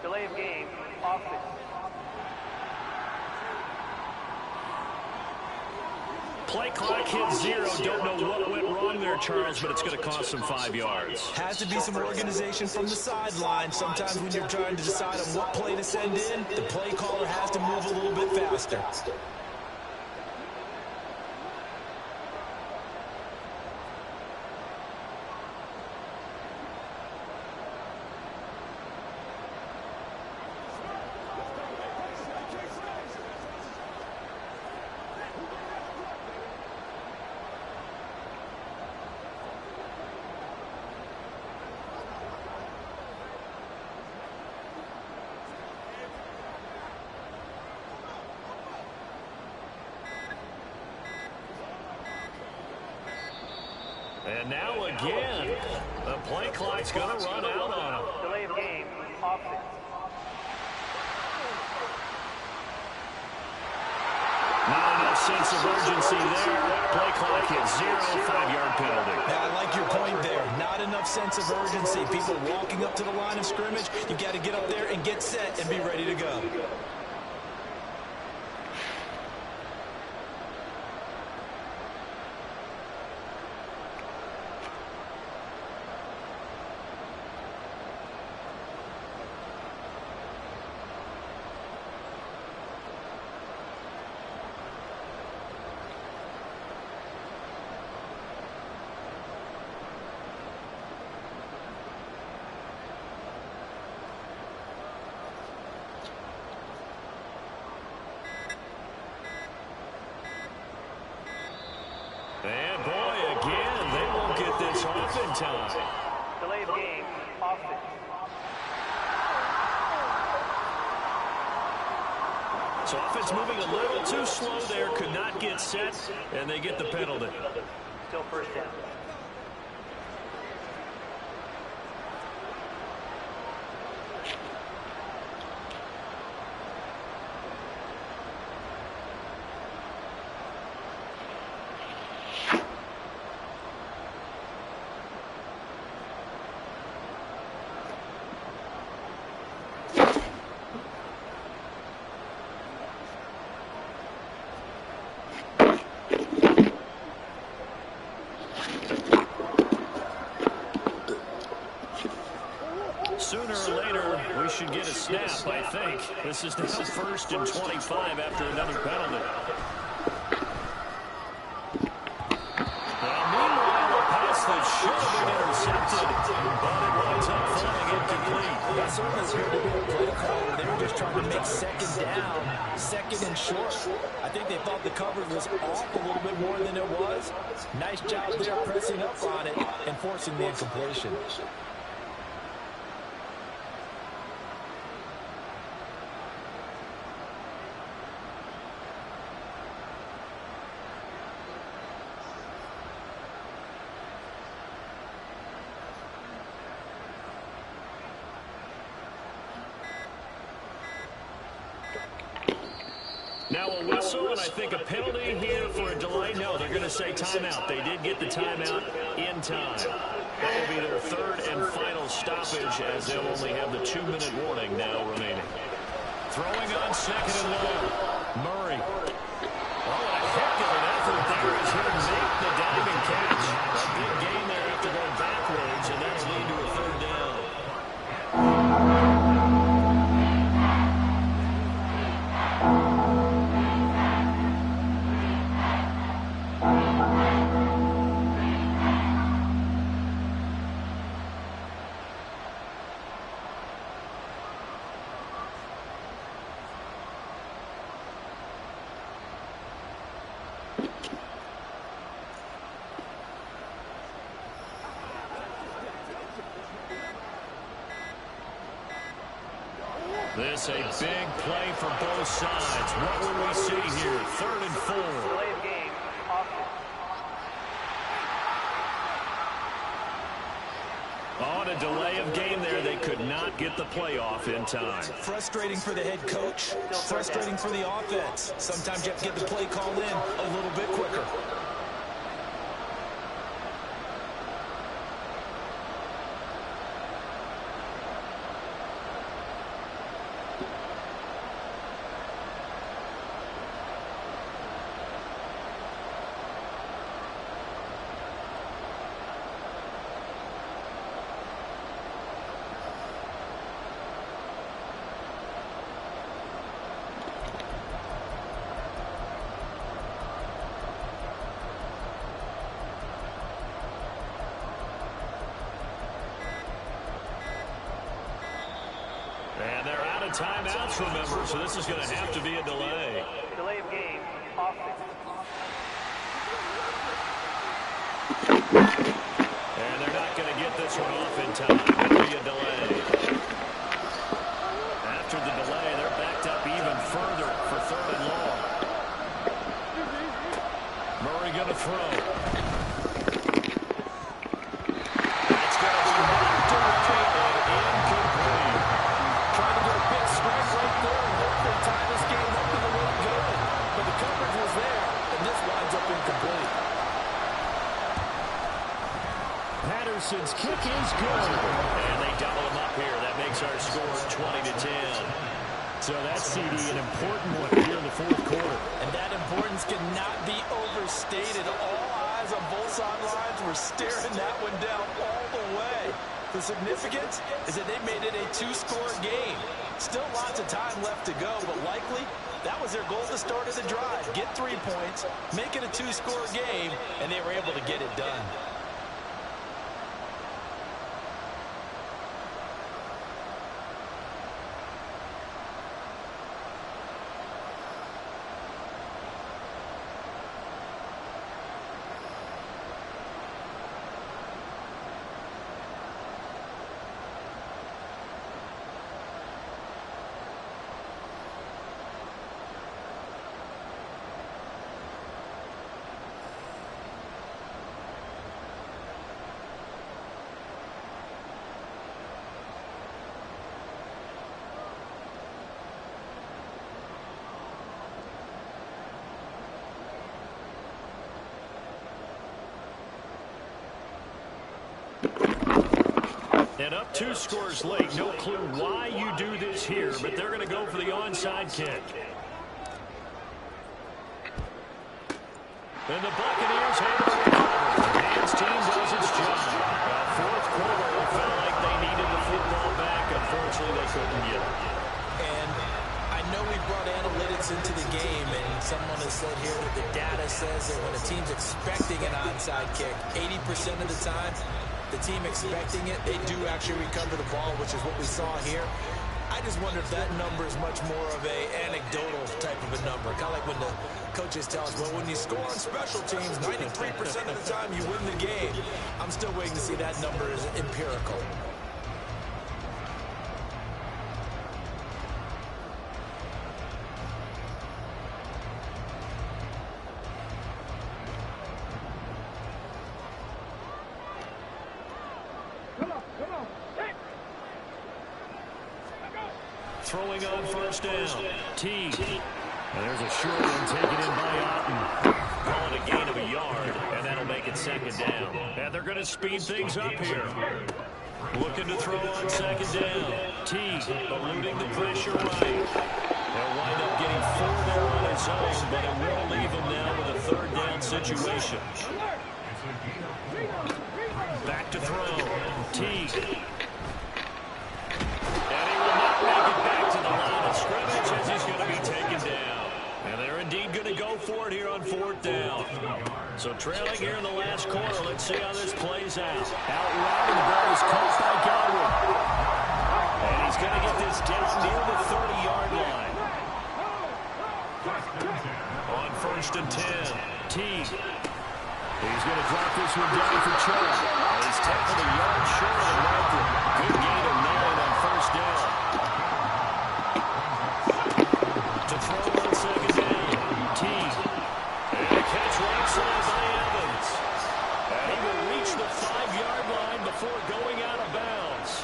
Delay of game, offense. Play clock hit 0. Don't know what went wrong there, Charles, but it's going to cost them 5 yards. Has to be some organization from the sideline. Sometimes when you're trying to decide on what play to send in, the play caller has to move a little bit faster. And now again, the play clock's going to run out on him. Delay of game, offense. Not enough sense of urgency there. Play clock hit 0, 5-yard penalty. Yeah, I like your point there. Not enough sense of urgency. People walking up to the line of scrimmage, you got to get up there and get set and be ready to go. And boy, again, they won't get this off in time. Delay of game, offense. So offense moving a little too slow there, could not get set, and they get the penalty. Still first down. Sooner or later, we should get a snap, I think. This is now 1st and 25 after another penalty. Now, meanwhile, a pass that should have been intercepted, but it winds up falling incomplete. That certainly appeared to be a play call. They were just trying to make second down, second and short. I think they thought the coverage was off a little bit more than it was. Nice job there pressing up on it and forcing the incompletion. Now a whistle and I think a penalty here for a delay. No, they're going to say timeout. They did get the timeout in time. That will be their third and final stoppage as they'll only have the 2-minute warning now remaining. Throwing on second and long. Murray. Oh, a heck of an effort there as he'll make the diving catch. A big gain there after going backwards, and that's lead to a third down. This a big play for both sides. What will we see here? 3rd and 4. Delay of game, offense. On a delay of game there, they could not get the playoff in time. Frustrating for the head coach. Frustrating for the offense. Sometimes you have to get the play called in a little bit quicker. And they're out of timeouts, remember, so this is going to have to be a delay. Delay of game, offense. And they're not going to get this one off in time. It'll be a delay. After the delay, they're backed up even further for 3rd and long. Murray going to throw. That's going to be knocked away and incomplete. Trying to get a big strike right there and hopefully tie this game up in the way good. But the coverage was there, and this winds up incomplete. Patterson's kick is good. And they double him up here. That makes our score 20-10. So that's, CD, an important one here in the 4th quarter. And that importance cannot be overstated. All eyes on both sidelines were staring that one down all the way. The significance is that they made it a 2-score game. Still lots of time left to go, but likely that was their goal to start of the drive. Get 3 points, make it a 2-score game, and they were able to get it done. And up 2 scores late. No clue why you do this here, but they're going to go for the onside kick. And the Buccaneers have it recovered. Man's team does its job. 4th quarter, it felt like they needed the football back. Unfortunately, they couldn't get it. And I know we brought analytics into the game, and someone has said here that the data says that when a team's expecting an onside kick, 80% of the time, the team expecting it, they do actually recover the ball, which is what we saw here. I just wonder if that number is much more of a anecdotal type of a number. Kind of like when the coaches tell us, well, when you score on special teams, 93% of the time you win the game. I'm still waiting to see that number is empirical. Throwing on 1st down. T. And there's a short one taken in by Otten. Call it a gain of a yard, and that'll make it second down. And they're going to speed things up here. Looking to throw on second down. Teague eluding the pressure right. They'll wind up getting 4 there on its own, but it will leave them now with a third down situation. Back to throw. Teague. And he will not make it back to the line of scrimmage as he's going to be taken down. And they're indeed going to go for it here on 4th down. So trailing here in the last quarter. Let's see how this plays out. Out route, and the ball is caught by Godwin. And he's going to get this down near the 30-yard line. On 1st and 10, Teague. He's going to drop this one down for Chubb. And he's tackled a yard short of Malcolm. Good gain of 9 on 1st down. To throw on second down, Teague. And a catch right side by Evans. And he will reach the 5-yard line before going out of bounds.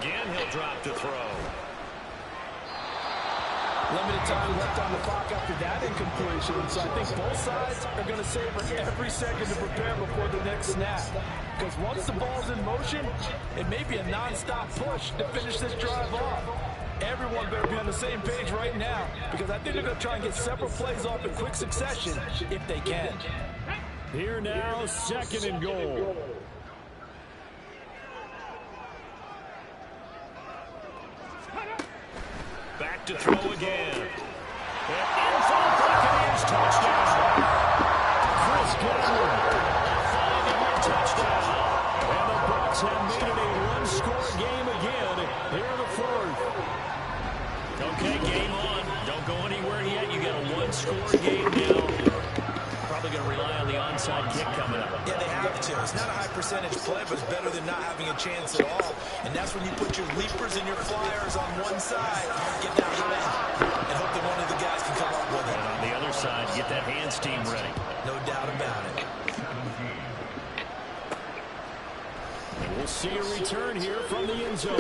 Again, he'll drop to throw. Limited time left on the clock after that incompletion, so I think both sides are going to savor every second to prepare before the next snap. Because once the ball's in motion, it may be a non-stop push to finish this drive off. Everyone better be on the same page right now, because I think they're going to try and get several plays off in quick succession if they can. Here now, 2nd and goal. Back to throw again. And in for the Buccaneers touchdown. Chris Godwin, a 5-yard touchdown. And the Bucs have made it a one-score game again here in the 4th. Okay, game on. Don't go anywhere yet. You got a one-score game now. Probably going to rely on the onside kick coming up. Yeah, they have to. It's not a high percentage play, but it's better than not having a chance at all. And that's when you put your leapers and your flyers on one side, get that high hop, and hope that one of the guys can come up with it. And on the other side, get that hands team ready. No doubt about it. And we'll see a return here from the end zone.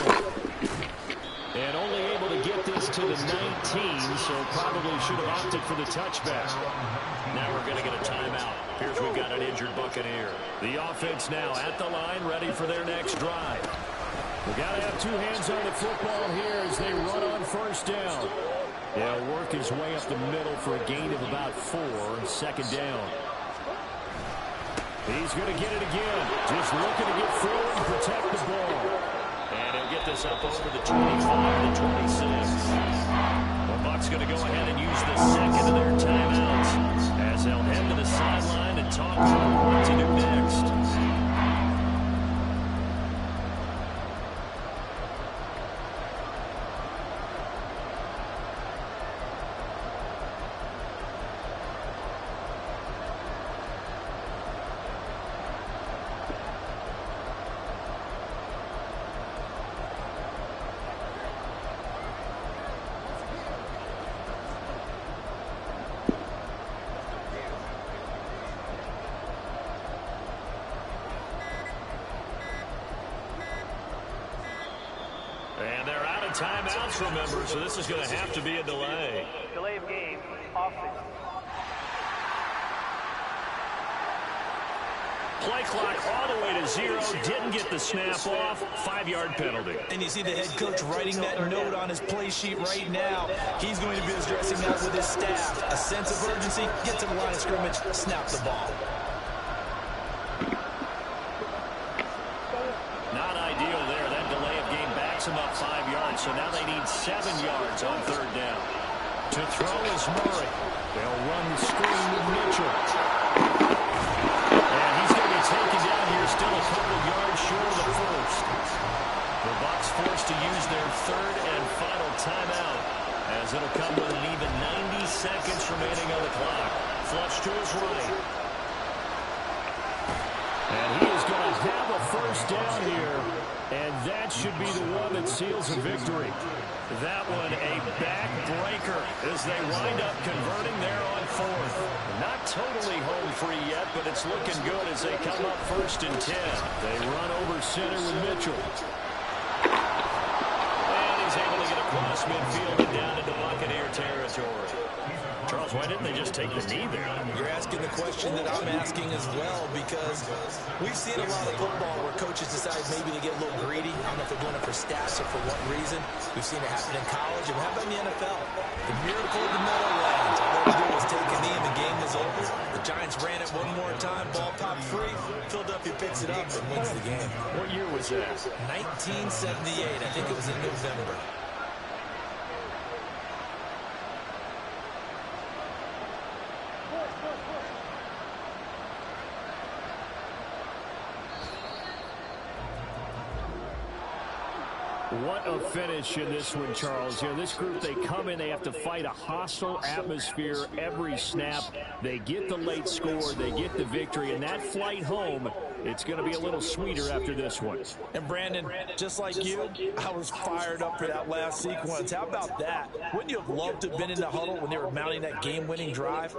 And only able to get this to the 19, so probably should have opted for the touchback. Now we're going to get a timeout. Here's we've got an injured Buccaneer. The offense now at the line, ready for their next drive. We've got to have 2 hands on the football here as they run on 1st down. They'll work his way up the middle for a gain of about 4, 2nd down. He's going to get it again. Just looking to get forward and protect the ball. And he'll get this up over the 25 to 26. The Bucs going to go ahead and use the 2nd of their timeouts as they'll head to the sideline and talk about what to do next. And they're out of timeouts, remember, so this is going to have to be a delay. Delay of game, offense. Play clock all the way to 0. Didn't get the snap off. 5-yard penalty. And you see the head coach writing that note on his play sheet right now. He's going to be addressing that with his staff. A sense of urgency, get to the line of scrimmage, snap the ball. Not ideal there. That delay of game backs them up 5 yards, so now they need 7 yards on 3rd down. To throw is Murray. They'll run the screen with Mitchell. And he's going to be taken down here, still a couple yards short of the 1st. The Bucs forced to use their 3rd and final timeout, as it'll come with an even 90 seconds remaining on the clock. Flush to his right. And he is going to have a 1st down here, and that should be the one that seals a victory. That one a backbreaker as they wind up converting there on 4th. Not totally home free yet, but it's looking good as they come up 1st and 10. They run over center with Mitchell. And across midfield and down into Buccaneer territory. Charles, why didn't they just take the knee there? You're asking the question that I'm asking as well, because we've seen a lot of football where coaches decide maybe to get a little greedy. I don't know if they're doing it for stats or for what reason. We've seen it happen in college. And how about in the NFL? The miracle of the Meadowlands. All they do is take a knee and the game is over. The Giants ran it one more time. Ball popped free. Philadelphia picks it up and wins the game. What year was that? 1978. I think it was in November. What a finish in this one, Charles. You know, this group, they come in, they have to fight a hostile atmosphere every snap. They get the late score, they get the victory, and that flight home, it's going to be a little sweeter after this one. And Brandon, just like you, I was fired up for that last sequence. How about that? Wouldn't you have loved to have been in the huddle when they were mounting that game-winning drive?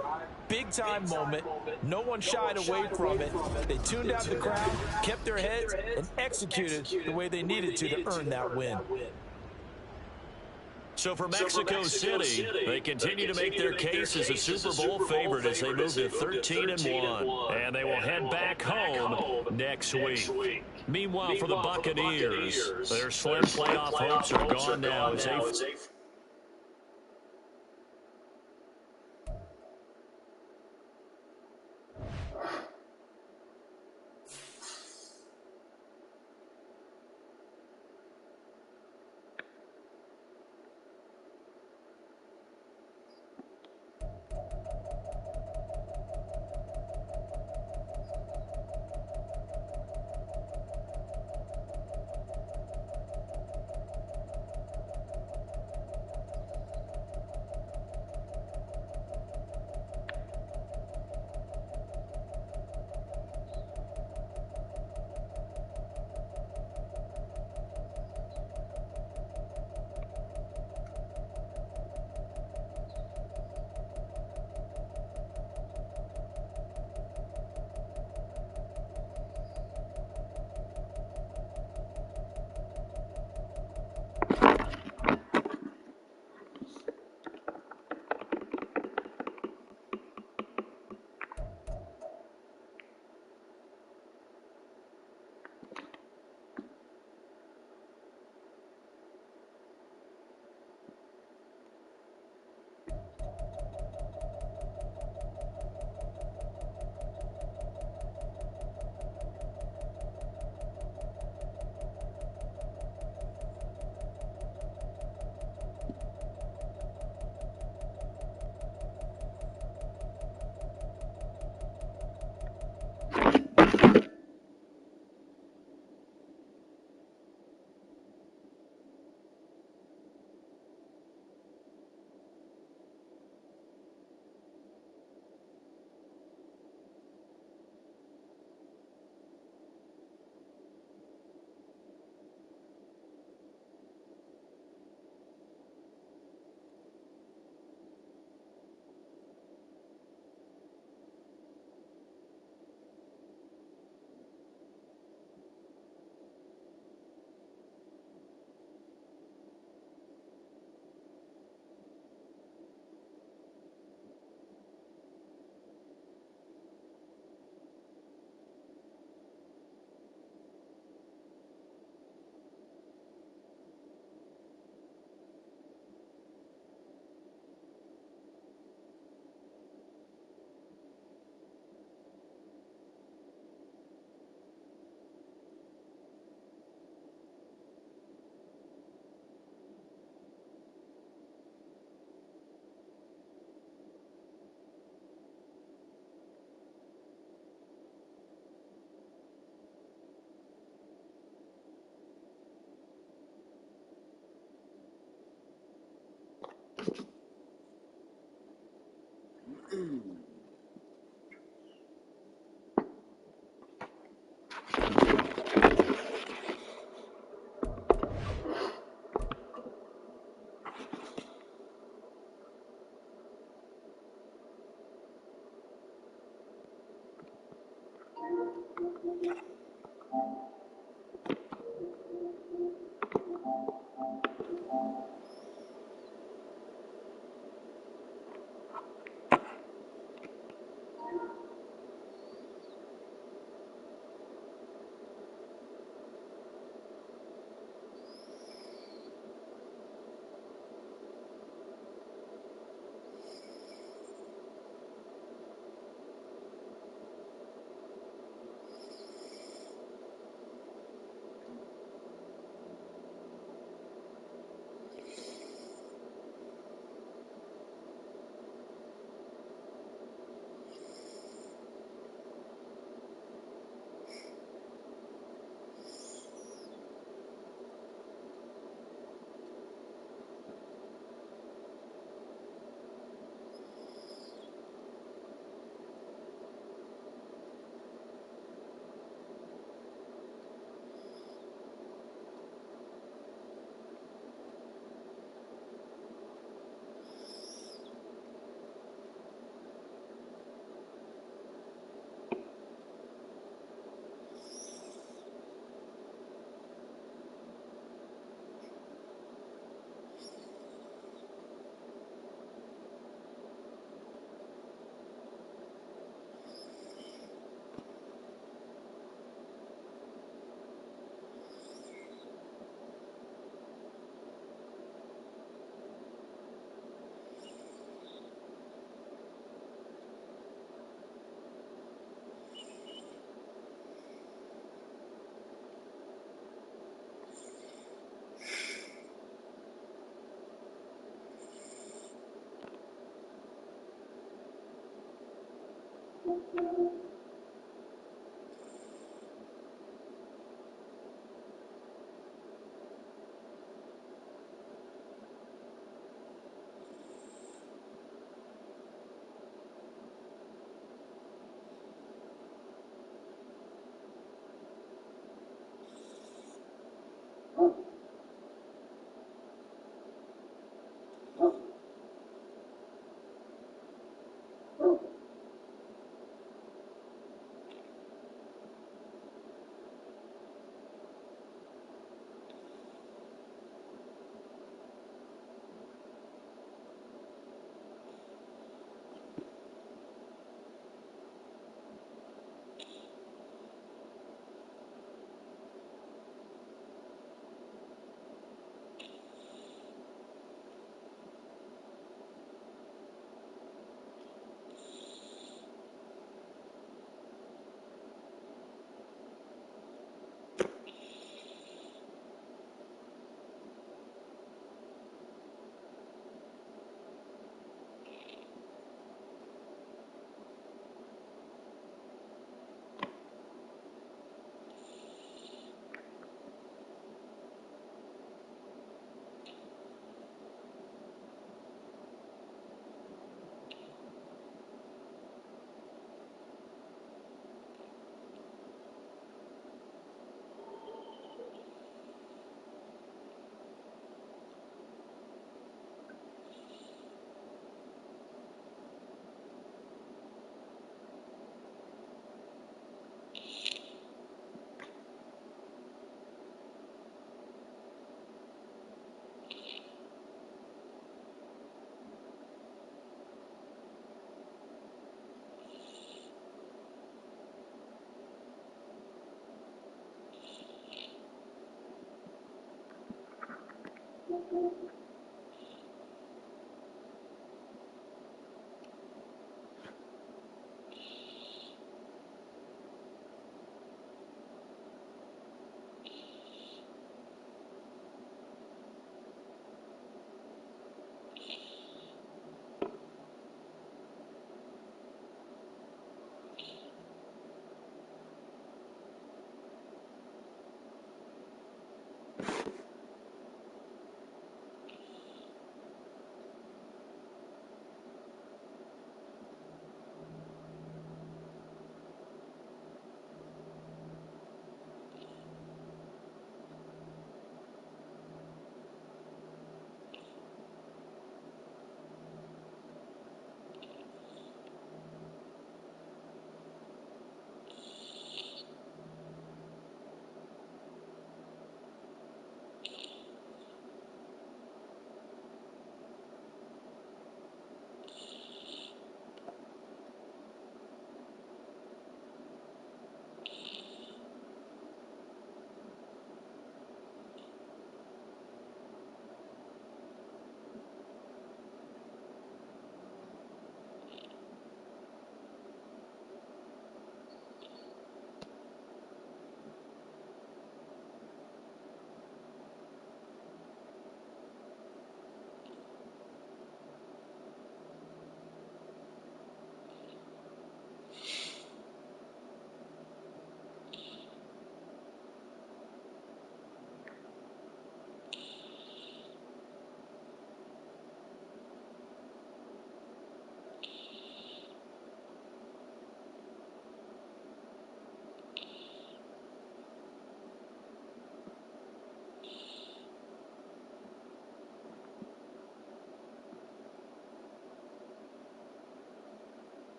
Big-time moment. No one shied away from it. They tuned out the crowd, kept their heads, and executed the way they needed to earn that win. So for Mexico City, they continue to make their case as a Super Bowl favorite as they move to 13-1. And they will head back home next week. Meanwhile, for the Buccaneers, their slim playoff hopes are gone now as they...